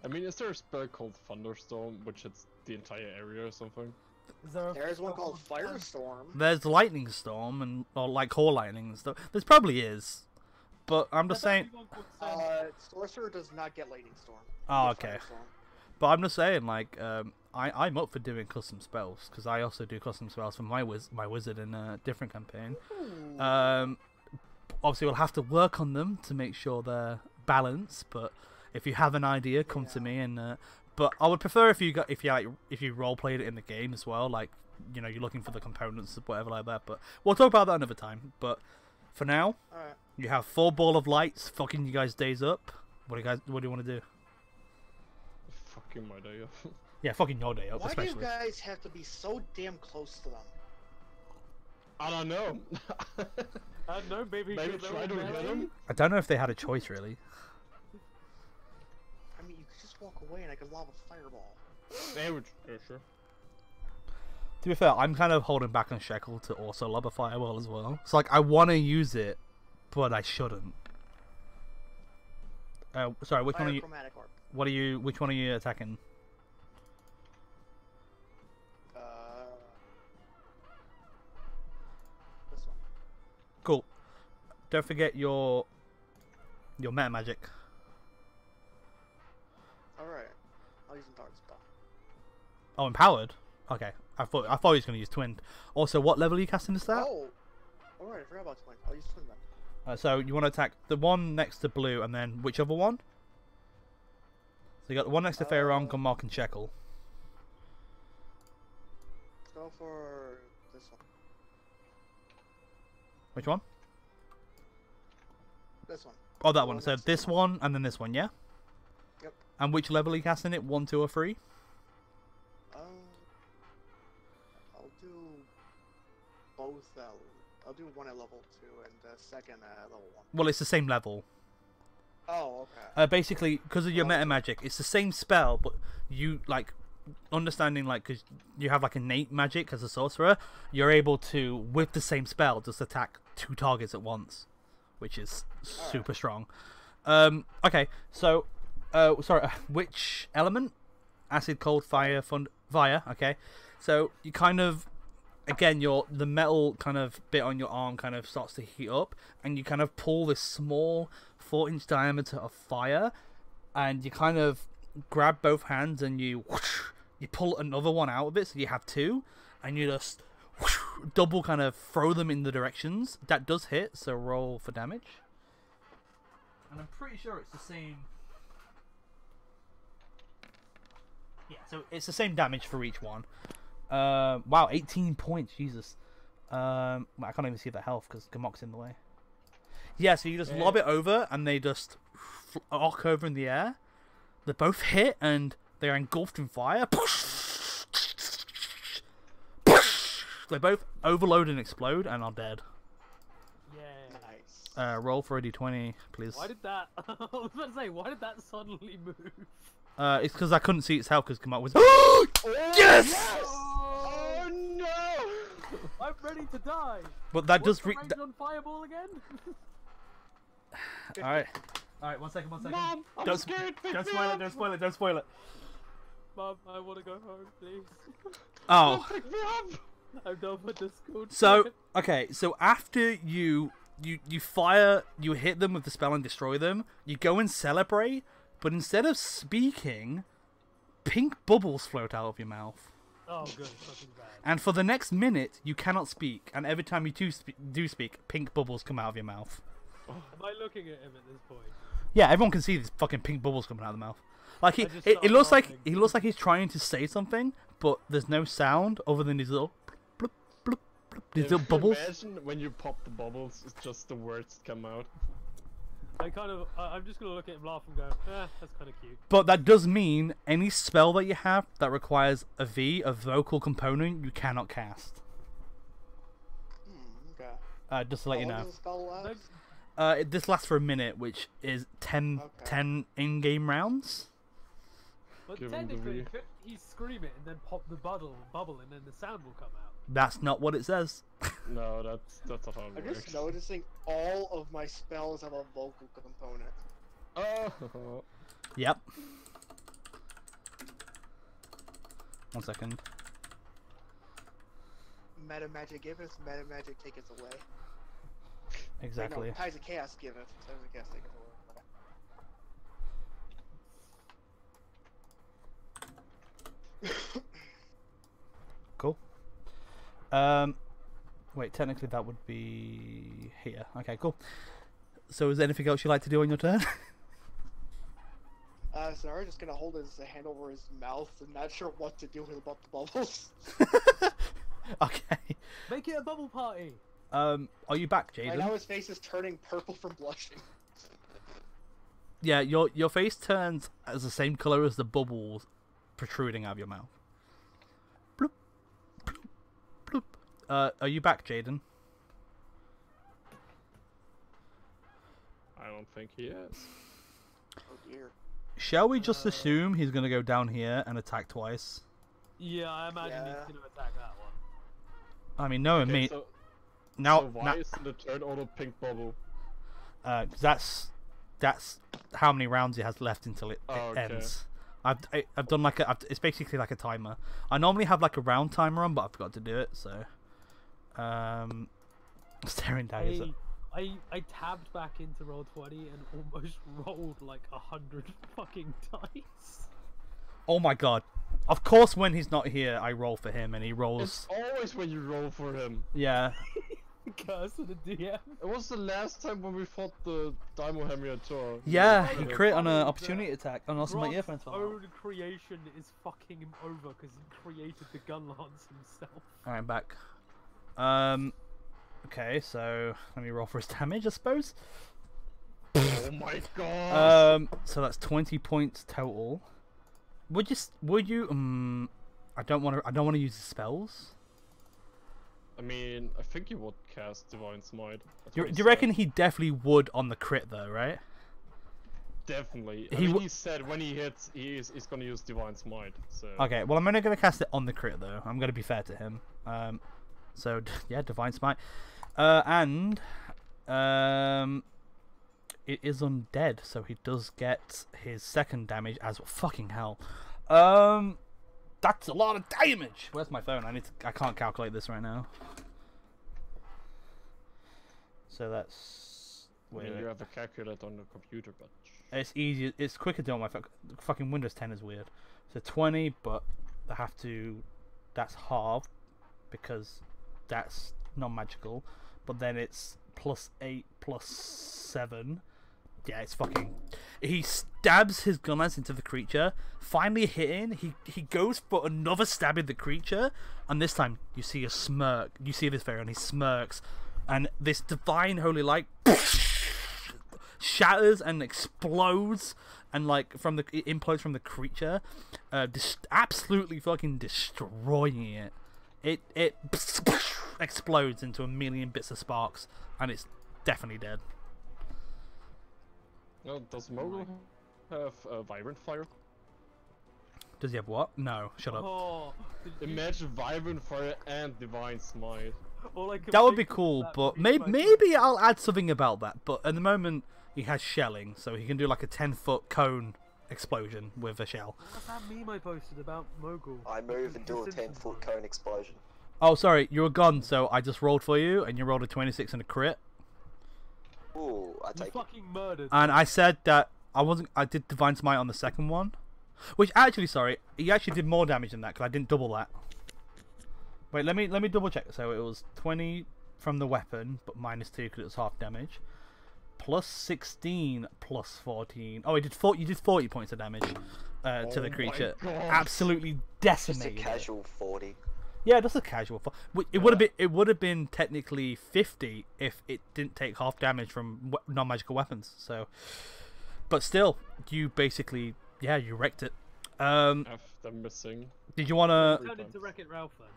I mean, is there a spell called Thunderstorm, which hits the entire area or something? Is there a There's one called Firestorm. There's lightning storm and or like core lightning and stuff. There probably is, but I'm just saying. Sorcerer does not get Lightning Storm. Oh, You get okay. Firestorm. But I'm just saying, like, I'm up for doing custom spells because I also do custom spells for my wizard in a different campaign. Obviously, we'll have to work on them to make sure they're balanced. But if you have an idea, come to me and. But I would prefer if you role played it in the game as well, like you're looking for the components or whatever like that. But we'll talk about that another time. But for now, Alright. you have 4 ball of lights, fucking you guys days up. What do you want to do? Fucking my day. Yeah, fucking your day up, Why do especially. you guys have to be so damn close to them? I don't know. I don't know, maybe Maybe because try to they're all hit melee? him. I don't know if they had a choice really. I mean, you could just walk away and I could lob a fireball. Yeah, sure. To be fair, I'm kind of holding back on Shekel to also lob a fireball as well. It's like I want to use it, but I shouldn't. Sorry, which one are you? Chromatic orb. Which one are you attacking? This one. Cool. Don't forget your meta magic. Alright. I'll use Dark Spell. Oh, empowered. Okay, I thought he was going to use twin. Also, what level are you casting this at? Oh! Alright, I forgot about Twin. I'll use Twin then. So you want to attack the one next to blue, and then which other one? So you got the one next to Pharaoh, Gummock, and Shekel. Let's go for this one. Which one? This one. Oh, that The one. one So next to this one, and then this one, yeah? Yep. And which level are you casting it? 1, 2, or 3? I'll do both. I'll do one at level 2 and the second at level 1. Well, it's the same level. Oh, okay. Basically, because of your meta magic, it's the same spell, but you like understanding because you have like innate magic as a sorcerer, you're able to with the same spell just attack 2 targets at once, which is super strong. Okay, so sorry, which element? Acid, cold, fire, fire. Okay, so you kind of again the metal kind of bit on your arm kind of starts to heat up, and you kind of pull this small 4-inch diameter of fire, and you kind of grab both hands and you pull another one out of it, so you have 2, and you just double kind of throw them in the directions. That does hit, so roll for damage. And I'm pretty sure it's the same. Yeah, so it's the same damage for each one. Wow, 18 points, Jesus. I can't even see the health because Gummock's in the way. Yeah, so you just lob it over and they just arc over in the air. They both hit and they're engulfed in fire. They both overload and explode and are dead. Yeah. Nice. Roll for a d20, please. Why did that? I was about to say, why did that suddenly move? It's because I couldn't see its health because Gummock was. Yes! Oh, Oh no! I'm ready to die. But that What's does. the range on fireball again? Alright. Alright, 1 second, 1 second. Mom, I'm Don't, scared. Pick don't me spoil up. it, don't spoil it, don't spoil it. Mom, I want to go home, please. Oh. Pick me up. I'm done with this school. So, trip. okay, so after you fire, you hit them with the spell and destroy them, you go and celebrate, but instead of speaking, pink bubbles float out of your mouth. Oh, good. Something bad. And for the next minute, you cannot speak, and every time you do speak, pink bubbles come out of your mouth. Am I looking at him at this point? Yeah, everyone can see these fucking pink bubbles coming out of the mouth. Like I just it started looks like laughing. he's trying to say something, but there's no sound other than these little bloop, bloop, bloop, these little bubbles. Imagine when you pop the bubbles, it's just the words come out. I'm just gonna look at him, laugh, and go, that's kind of cute. But that does mean any spell that you have that requires a vocal component, you cannot cast. Okay. Just to let you How long know. does the spell last? Thanks. This lasts for a minute, which is 10 in-game rounds. But Give him the technically, wee. couldn't he scream it and then pop the bubble, and then the sound will come out? That's not what it says. No, that's not how it I'm works. just noticing all of my spells have a vocal component. Oh. Yep. 1 second. Meta magic giveth, meta magic taketh away. Exactly. Wait, no, Tides of Chaos giveth, Tides of Chaos taketh away. Cool. Wait, technically that would be here. Okay, cool. So is there anything else you'd like to do on your turn? So I'm just gonna hold his hand over his mouth and not sure what to do about the bubbles. Okay. Make it a bubble party. Are you back, Right now Jaden? his face is turning purple from blushing. Yeah, your face turns as the same color as the bubbles protruding out of your mouth. Bloop, bloop, bloop. Are you back, Jaden? I don't think he is. Oh dear. Shall we just assume he's gonna go down here and attack twice? Yeah, I imagine Yeah. he's gonna attack that one. I mean, knowing Okay, me, so, now, so why isn't the third auto pink bubble? 'cause that's how many rounds he has left until it Oh, okay. ends. I've done like it's basically like a timer. I normally have like a round timer on, but I forgot to do it. So, staring daggers. I tabbed back into Roll20 and almost rolled like 100 fucking dice. Oh my god! Of course, when he's not here, I roll for him, and he rolls. It's always when you roll for him. Yeah. Curse of the DM. It was the last time when we fought the Daimo Hemiator. Yeah, he Yeah. crit on an Funny opportunity that attack, and also my Grant's earphones fell out. own creation is fucking him over because he created the gun lance himself. Alright, I'm back. Okay, so let me roll for his damage, I suppose. Oh my god! So that's 20 points total. Would you? I don't want to use the spells. I mean, I think he would cast Divine Smite. That's Do what he you reckon said. he definitely would on the crit though, right? Definitely. He I mean, w- he said when he hits, he's gonna use Divine Smite. So. Okay, well I'm only gonna cast it on the crit though. I'm gonna be fair to him. So yeah, Divine Smite, and it is undead, so he does get his second damage as well. Fucking hell. That's a lot of damage. Where's my phone? I can't calculate this right now. So that's. I Wait, mean, wait. you have a calculator on the computer, but. It's easy. It's quicker to do on my fucking Windows 10 is weird. So 20, but I have to. That's half because that's non-magical. But then it's +8 +7. Yeah, it's fucking. He stabs his gun lance into the creature. Finally hitting, he goes for another stab in the creature, and this time you see a smirk. You see this very, and he smirks, and this divine holy light shatters and explodes, and like it implodes from the creature, absolutely fucking destroying it. It explodes into a million bits of sparks, and it's definitely dead. No, does Mogul have Vibrant Fire? Does he have what? No, shut up. Oh, Imagine Vibrant Fire and Divine Smite. all I could That would be think of cool, that but would be maybe I'll add something about that. But at the moment, he has shelling, so he can do like a 10-foot cone explosion with a shell. What's that meme I posted about Mogul? I move and do a The Simpsons 10-foot one. cone explosion. Oh, sorry, you were gone, so I just rolled for you, and you rolled a 26 and a crit. Ooh, I You take it. fucking murdered. And I said that I did Divine Smite on the second one. Which actually, sorry, he actually did more damage than that, because I didn't double that. Wait, let me double check. So it was 20 from the weapon, but -2 because it was half damage. Plus 16, plus 14. Oh, you did 40 points of damage to Oh the my creature. God. Absolutely Just a decimated. casual 40. Yeah, just a casual. It would have been technically 50 if it didn't take half damage from non-magical weapons. So, but still, you basically you wrecked it. After missing. Did you want to Turned into Wreck-It Ralph then.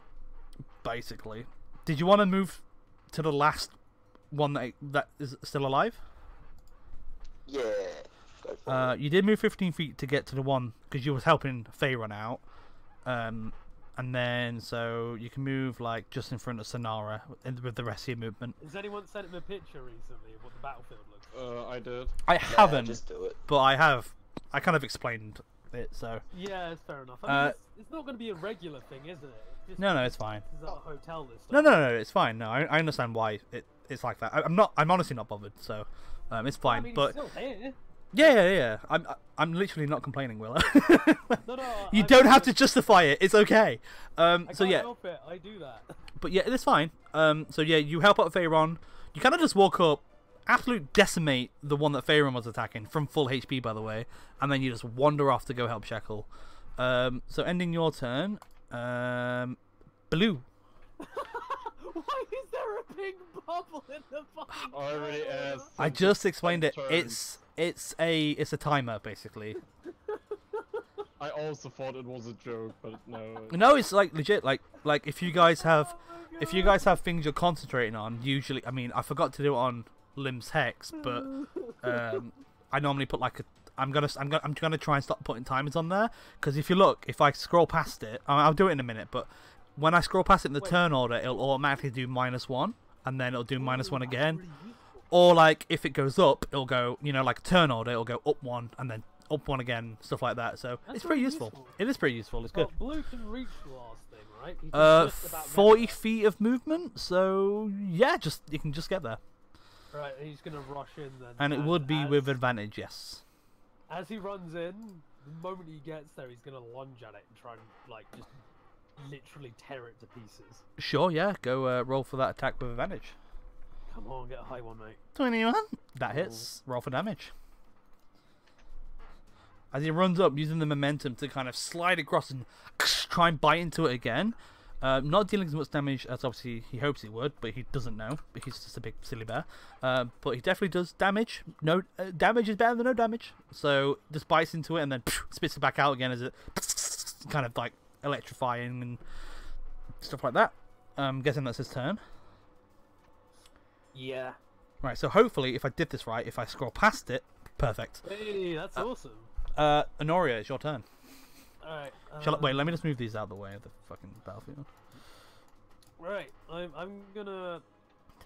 basically? Did you want to move to the last one that is still alive? Yeah, go so far. You did move 15 feet to get to the one because you was helping Faerun out. And then so you can move like just in front of Sonara with the rest of your movement. Has anyone sent him a picture recently of what the battlefield looks like? I did. I Yeah, haven't, just do it. but I have. I kind of explained it, so Yeah, it's fair enough. I mean, it's not going to be a regular thing, is it? Just no, it's fine. Is at a hotel this No, time. no, it's fine. No, I understand why it's like that. I'm honestly not bothered, so it's Well, I fine. mean, But he's still here. yeah. I'm literally not complaining, Willa. No, You I don't mean, have to justify it. It's okay. I So can't yeah, help it. I do that. but yeah, it's fine. So yeah, you help out Faerun. You kind of just walk up, absolute decimate the one that Faerun was attacking from full HP, by the way, and then you just wander off to go help Shekel. So ending your turn, Blue. Why is there a big bubble in the fucking I already corner? asked. I just explained it. turns. It's a timer basically. I also thought it was a joke, but no. No, it's like legit. Like if you guys have things you're concentrating on, usually, I mean, I forgot to do it on Limbs Hex, but I normally put like a. I'm gonna try and stop putting timers on there because if you look, if I scroll past it, I'll do it in a minute. But when I scroll past it in the turn order, it'll automatically do -1, and then it'll do -1 again. Really useful. Or like if it goes up, it'll go, like turn order, it'll go up 1 and then up 1 again, stuff like that. So That's it's pretty really useful. useful. It is pretty useful. It's good. Well, Blue can reach the last thing, right? He can just about get 40 there. feet of movement. So yeah, you can just get there, Right, he's gonna rush in then. and it would be as- with advantage. Yes. As he runs in, the moment he gets there, he's gonna lunge at it and try and like just literally tear it to pieces. Sure. Yeah. Go roll for that attack with advantage. Come on, get a high one, mate. 21. That hits. Roll for damage. As he runs up, using the momentum to kind of slide across and try and bite into it again. Not dealing as much damage as obviously he hopes he would, but he doesn't know because he's just a big silly bear. But he definitely does damage. No damage is better than no damage. So just bites into it and then spits it back out again as it kind of like electrifying and stuff like that. I'm guessing that's his turn. Yeah. Right, so hopefully if I did this right, if I scroll past it, perfect. Hey, that's awesome. Honoria, it's your turn. Alright. Wait, let me just move these out of the way of the fucking battlefield. Right, I'm gonna.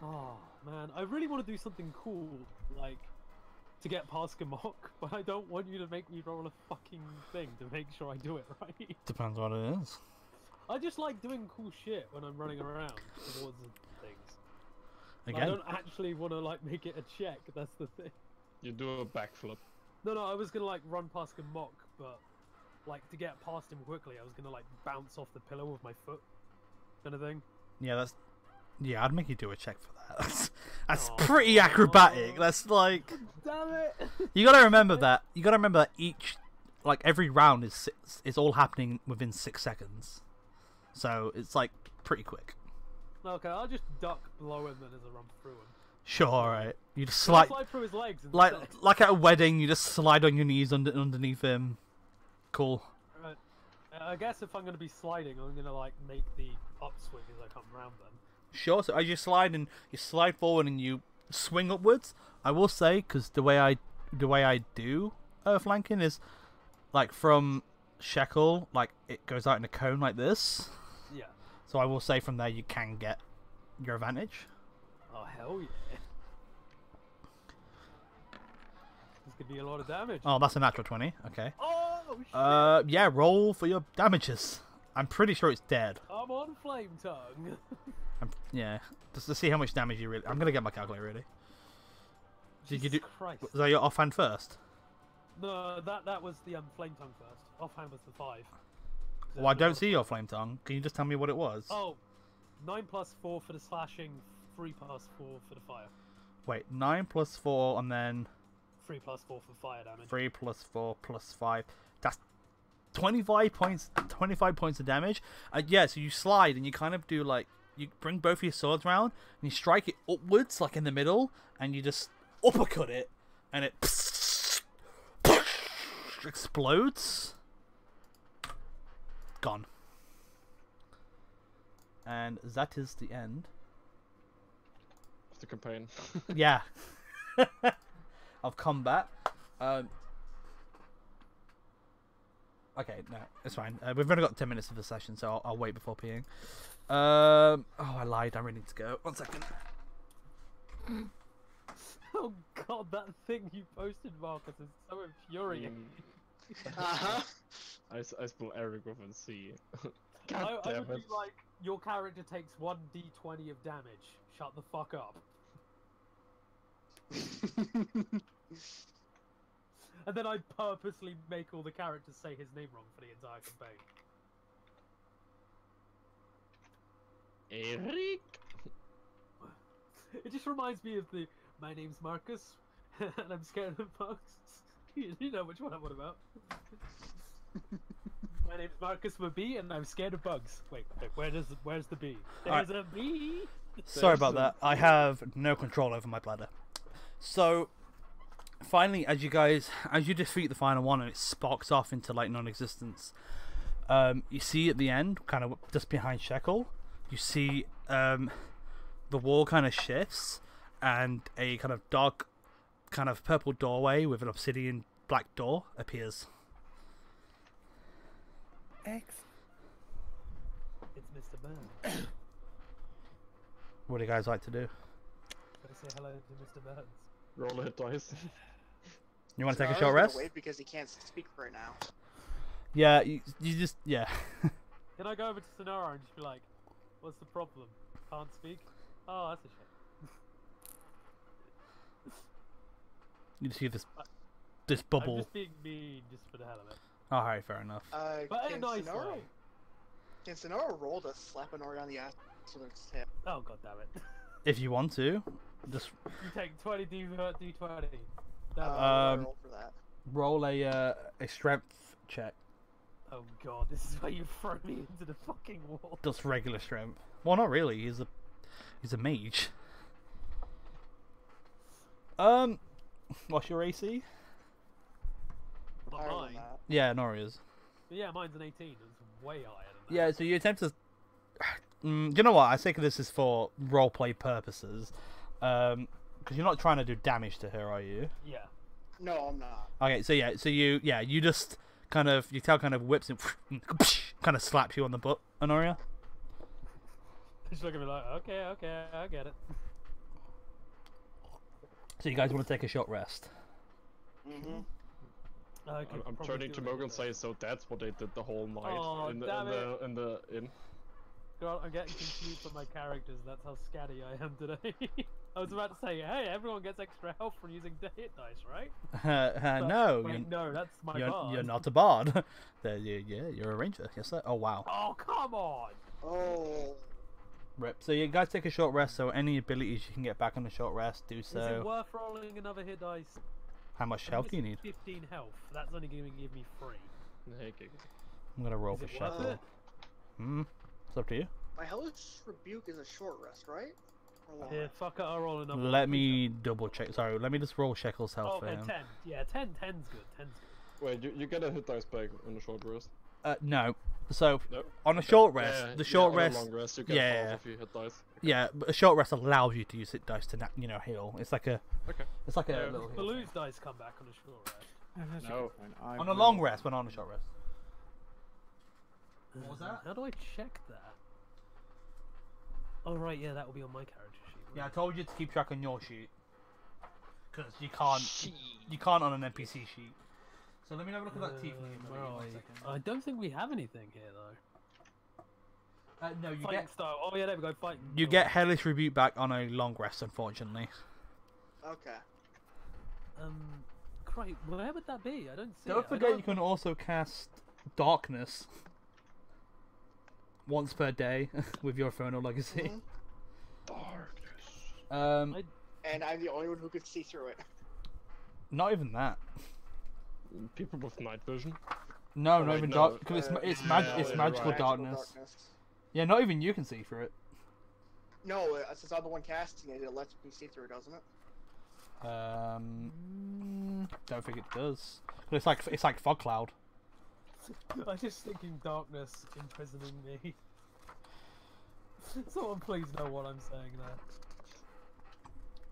Oh man, I really want to do something cool, like to get past Gamok, but I don't want you to make me roll a fucking thing to make sure I do it right. Depends what it is. I just like doing cool shit when I'm running around towards things. I Again? don't actually want to like make it a check. That's the thing. You do a backflip. No, I was gonna like run past Gamok, but like to get past him quickly, I was gonna like bounce off the pillar with my foot, kind of thing. Yeah, I'd make you do a check for that. That's Aw. pretty acrobatic. That's like... Damn it! You gotta remember that. You gotta remember that every round is all happening within 6 seconds. So it's like pretty quick. Okay, I'll just duck below him then as I run through him. Sure, alright. You just I'll slide... slide through his legs. Like instead. at a wedding, you just slide on your knees underneath him. Cool. Right. I guess if I'm gonna be sliding, I'm gonna like make the upswing as I come round then. Sure. So as you slide forward and you swing upwards, I will say, because the way I do flanking is like from Shekel, like it goes out in a cone like this. Yeah. So I will say from there you can get your advantage. Oh hell yeah! This could be a lot of damage. Oh, that's a natural 20. Okay. Oh shit! Yeah. Roll for your damages. I'm pretty sure it's dead. I'm on flame tongue. Yeah. Just to see how much damage you really. I'm gonna get my calculator ready. Did you do? Jesus Christ. Was that your offhand first? No, that was the flame tongue first. Offhand was the 5. So Well, I the don't other see your 5. flame tongue. Can you just tell me what it was? Oh, 9 plus 4 for the slashing, 3 plus 4 for the fire. Wait, 9 plus 4 and then 3 plus 4 for fire damage. 3 plus 4 plus 5. That's 25 points. 25 points of damage. Yeah, so you slide and you kind of do like you bring both your swords round and you strike it upwards, like in the middle, and you just uppercut it, and it explodes. Gone. And that is the end. Of the campaign. Yeah. Of combat. Okay, no, it's fine. We've only got 10 minutes of the session, so I'll wait before peeing. Oh, I lied. I really need to go. 1 second. Oh god, that thing you posted, Marcus, is so infuriating. Uh-huh. I spell Eric with a C. I God would damn be it. like, your character takes 1d20 of damage. Shut the fuck up. And then I purposely make all the characters say his name wrong for the entire campaign. Eric? It just reminds me of the my name's Marcus and I'm scared of bugs. You know which one I'm on about. My name's Marcus with a B and I'm scared of bugs. Wait, where's the B? Alright. There's a B. Sorry about There's that. I have no control over my bladder. So, finally, as you defeat the final one and it sparks off into like non-existence, you see at the end, kind of just behind Shekel, you see the wall kind of shifts and a kind of dark, kind of purple doorway with an obsidian black door appears. X. It's Mr. Burns. What do you guys like to do? Gotta say hello to Mr. Burns. Roll a hit dice. You want to take a Sonara's short gonna rest? Wait because he can't speak right now. Yeah, you just, yeah. Can I go over to Sonara and just be like, what's the problem? Can't speak? Oh, that's a shame. You see this I'm bubble. just being mean just for the hell of it. Oh, alright, fair enough. But in a nice way. Can Sonara roll to slap Honori on the ass so there's hip? Oh, god damn it. If you want to, just You take 20 D20. Roll for that. roll a strength check. Oh god, this is where you throw me into the fucking wall. Just regular strength. Well, not really. He's a mage. What's your AC? Not Higher than mine. that. Yeah, Noria's. But yeah, mine's an 18. It's way higher than that. Yeah, so you attempt to. You know what? I think this is for roleplay purposes. Because you're not trying to do damage to her, are you? Yeah. No, I'm not. Okay, so you just kind of whips and kind of slaps you on the butt, Honoria. Just look at me like, okay, I get it. So you guys want to take a short rest? Mm-hmm. I could I'm probably turning to do Mogan it and say, so that's what they did the whole night Oh, in damn it. the inn. God, I'm getting confused with my characters. That's how scatty I am today. I was about to say, hey, everyone gets extra health from using hit dice, right? But No, wait, no, that's my you're bard. not a bard. You're a ranger. Yes, sir. Oh wow. Oh, come on! Oh. Rip. So you guys take a short rest. So any abilities you can get back on a short rest, do Is it so. worth rolling another hit dice? How much I'm health do you need? missing 15 health. That's only going to give me 3. I'm gonna roll Is for it worth Shekel. it? It's up to you. My Hellish Rebuke is a short rest, right? Or long Yeah, rest? fuck it, I'll roll another Let one. me double check. Sorry, let me just roll Shekel's health Oh, for okay, him. 10. Yeah, 10's good. 10's good. Wait, you get a hit dice back on a short rest. No. So No? on a Okay. short rest, Yeah, the short on a rest, long rest, you get yeah. half of your hit dice. yeah, but a short rest allows you to use hit dice to heal. It's like a Okay. it's like a Yeah. little heal thing. Balloon's dice come back on a short rest. No. On a long rest, but not on a short rest. What was that? How do I check that? Oh, right, yeah, that will be on my character sheet. Yeah, I told you to keep track on your sheet. Because you can't on an NPC sheet. So let me have a look at that tiefling. Where are we? I don't think we have anything here, though. No, you Fighting get style. Oh, yeah, there we go. Fighting. you Oh, get Hellish Rebuke back on a long rest, unfortunately. Okay. Great. Where would that be? I don't see Don't it. forget you can also cast Darkness once per day with your Infernal Legacy. Mhm. Um, And I'm the only one who could see through it. not even that. People with night vision. No, Oh, not wait, even no, dark. Because it's yeah, it's yeah, magical right. darkness. Yeah, not even you can see through it. No, since I'm the one casting it, it lets me see through it, doesn't it? Don't think it does. But it's like fog cloud. I'm just thinking darkness imprisoning me. Someone please know what I'm saying there.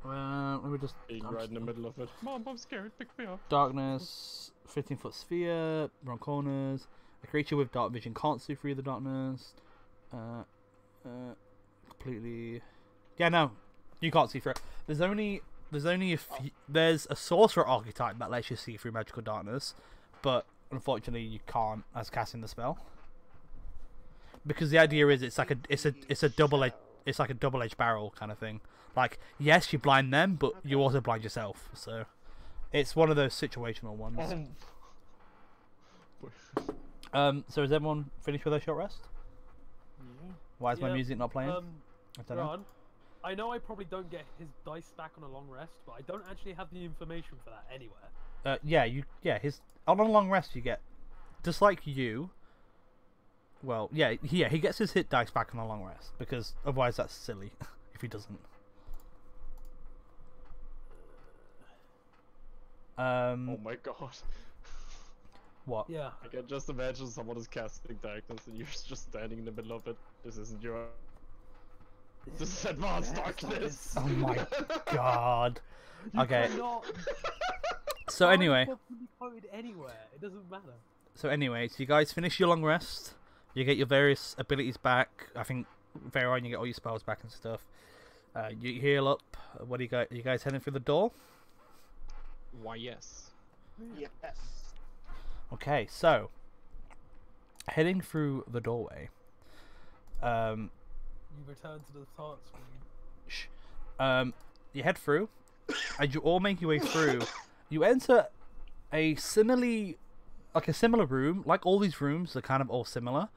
Let me just Being right in the middle of it. Mom, I'm scared. Pick me up. darkness. 15-foot sphere, round corners. A creature with dark vision can't see through the darkness. Completely. Yeah, no, you can't see through it. There's only a few, there's a sorcerer archetype that lets you see through magical darkness, but unfortunately you can't as casting the spell. Because the idea is it's like a double-edged barrel kind of thing. Like, yes, you blind them, but you also blind yourself. So it's one of those situational ones. So is everyone finished with their short rest? Yeah. Why is my Yeah, music not playing? I don't know. Ron, I know I probably don't get his dice back on a long rest, but I don't actually have the information for that anywhere. His on a long rest you get, just like you. Well, he gets his hit dice back on a long rest because otherwise that's silly if he doesn't. Oh my god. What? Yeah. I can just imagine someone is casting darkness and you're just standing in the middle of it. This isn't your. This is advanced darkness. Oh my god. Okay. Cannot- So How the anyway, fuck can you put it anywhere? It doesn't matter. so you guys finish your long rest. You get your various abilities back. I think Veron, you get all your spells back and stuff. You heal up. What do you got? You guys heading through the door? Why, yes. Yes. Okay, so heading through the doorway. You return to the start screen. You head through. As you all make your way through, you enter a similar room. Like all these rooms, they're kind of all similar.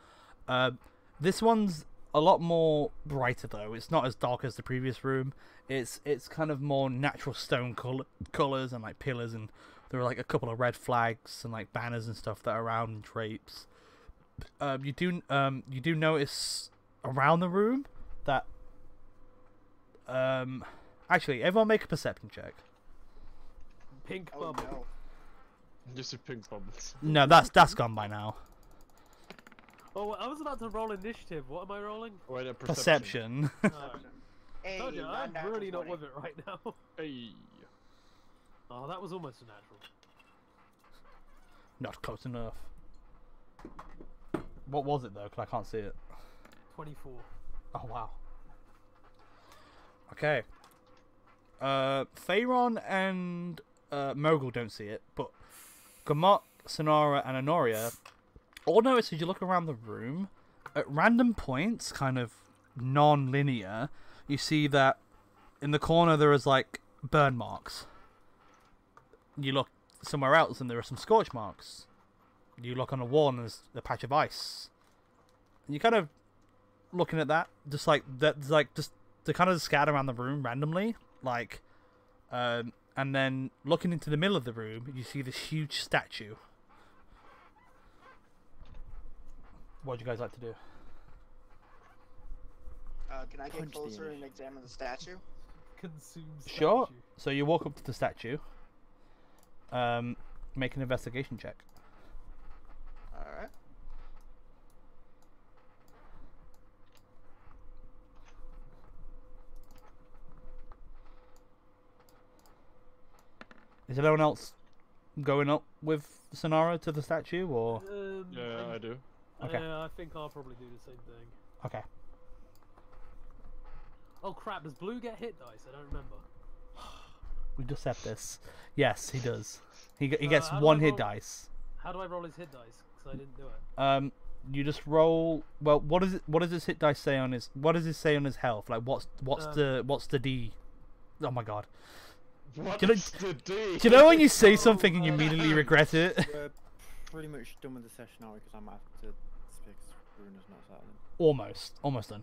This one's a lot more brighter though. It's not as dark as the previous room. It's kind of more natural stone colors and like pillars, and there are like a couple of red flags and like banners and stuff that are around and drapes. You do notice around the room that actually everyone make a perception check. Pink Oh bubble. no. Just a pink bubbles. No, that's gone by now. Oh, I was about to roll initiative. What am I rolling? Wait, a Perception. Oh, Hey, told you, I'm natural really not 20. with it right now. Hey. Oh, that was almost a natural. Not close enough. What was it though? Because I can't see it. 24. Oh wow. Okay. Pharaon and Mogul don't see it, but Gamot, Sonara, and Honoria all notice as you look around the room, at random points, kind of non-linear, you see that in the corner there is like burn marks. You look somewhere else and there are some scorch marks. You look on a wall and there's a patch of ice. And you kind of looking at that, just like that's like just they kind of scatter around the room randomly, like, and then looking into the middle of the room, you see this huge statue. What would you guys like to do? Can I get Punch the closer image. and examine the statue? Consumes Sure. statue. So you walk up to the statue. Make an investigation check. Alright. Is anyone else going up with Sonara to the statue, or Yeah, I do. Okay. Yeah, I think I'll probably do the same thing. okay? Oh crap, does Blue get hit dice? I don't remember. We just said this. Yes, he does. He gets how do one I hit roll? dice. How do I roll his hit dice? Because I didn't do it. You just roll. Well, what does his hit dice say on his? What does it say on his health? Like, what's the D? Oh my god! What Do you know- is the D? Do you know when you say something and you immediately regret it? We're pretty much done with the session now because I might have to fix Bruno's not silent. Almost done.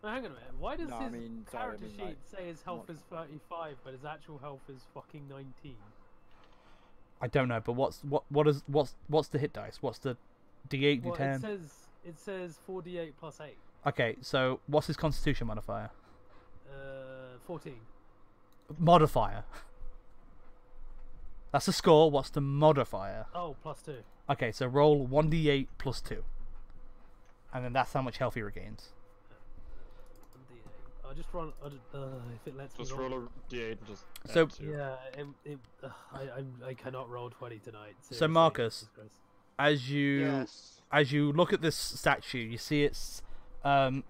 Now, hang on a minute. Why does No, I his mean, sorry, I character mean, sheet like, say his health not- is 35, but his actual health is fucking 19? I don't know, but what's the hit dice? What's the D8, Well, D10? it says 4d8 plus 8. Okay, so what's his Constitution modifier? 14. Modifier. That's the score. What's the modifier? Oh, plus 2. Okay, so roll 1d8 plus 2. And then that's how much health he regains. 1d8. I just run. If it lets Just me roll a d8 and just. So- add two. Yeah, I cannot roll 20 tonight. So seriously, Marcus, Jesus Christ. Yes. as you look at this statue, you see it's bipedal,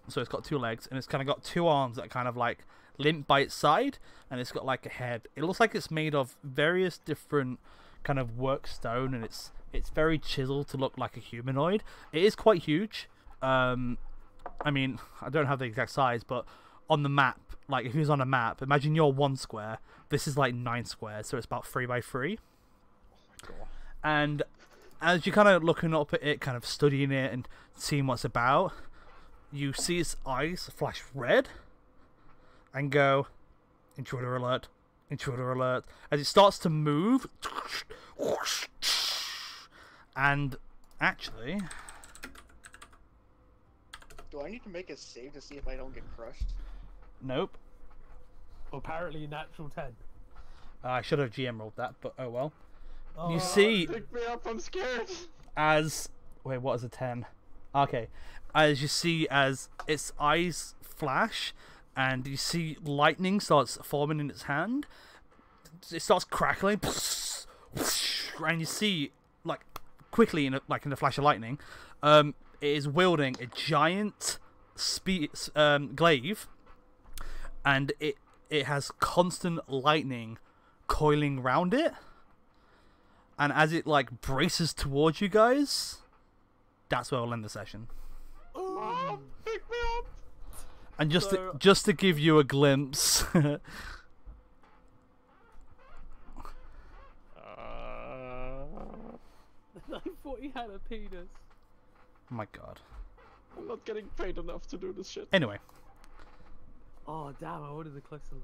so it's got two legs, and it's kind of got two arms that kind of like limp by its side, and it's got like a head. It looks like it's made of various different kind of work stone, and it's very chiseled to look like a humanoid. It is quite huge. I mean, I don't have the exact size, but on the map, like if it was on a map, imagine you're 1 square. This is like 9 squares, so it's about 3 by 3. Oh my god. And as you're kind of looking up at it, kind of studying it and seeing what's about, you see its eyes flash red and go, intruder alert, intruder alert, as it starts to move. And actually, Do I need to make a save to see if I don't get crushed? nope. Apparently, natural 10. I should have GM rolled that, but oh well. Oh, You see, Pick me up, I'm scared. wait, what is a 10? Okay, as you see as its eyes flash, and you see lightning starts forming in its hand. It starts crackling, and you see like quickly in a flash of lightning, it is wielding a giant glaive, and it has constant lightning coiling round it. And as it like braces towards you guys, that's where we'll end the session. Mom, pick me up. And So- just to give you a glimpse, I thought he had a penis. my god. I'm not getting paid enough to do this shit. Anyway, Oh damn! I wanted the close one.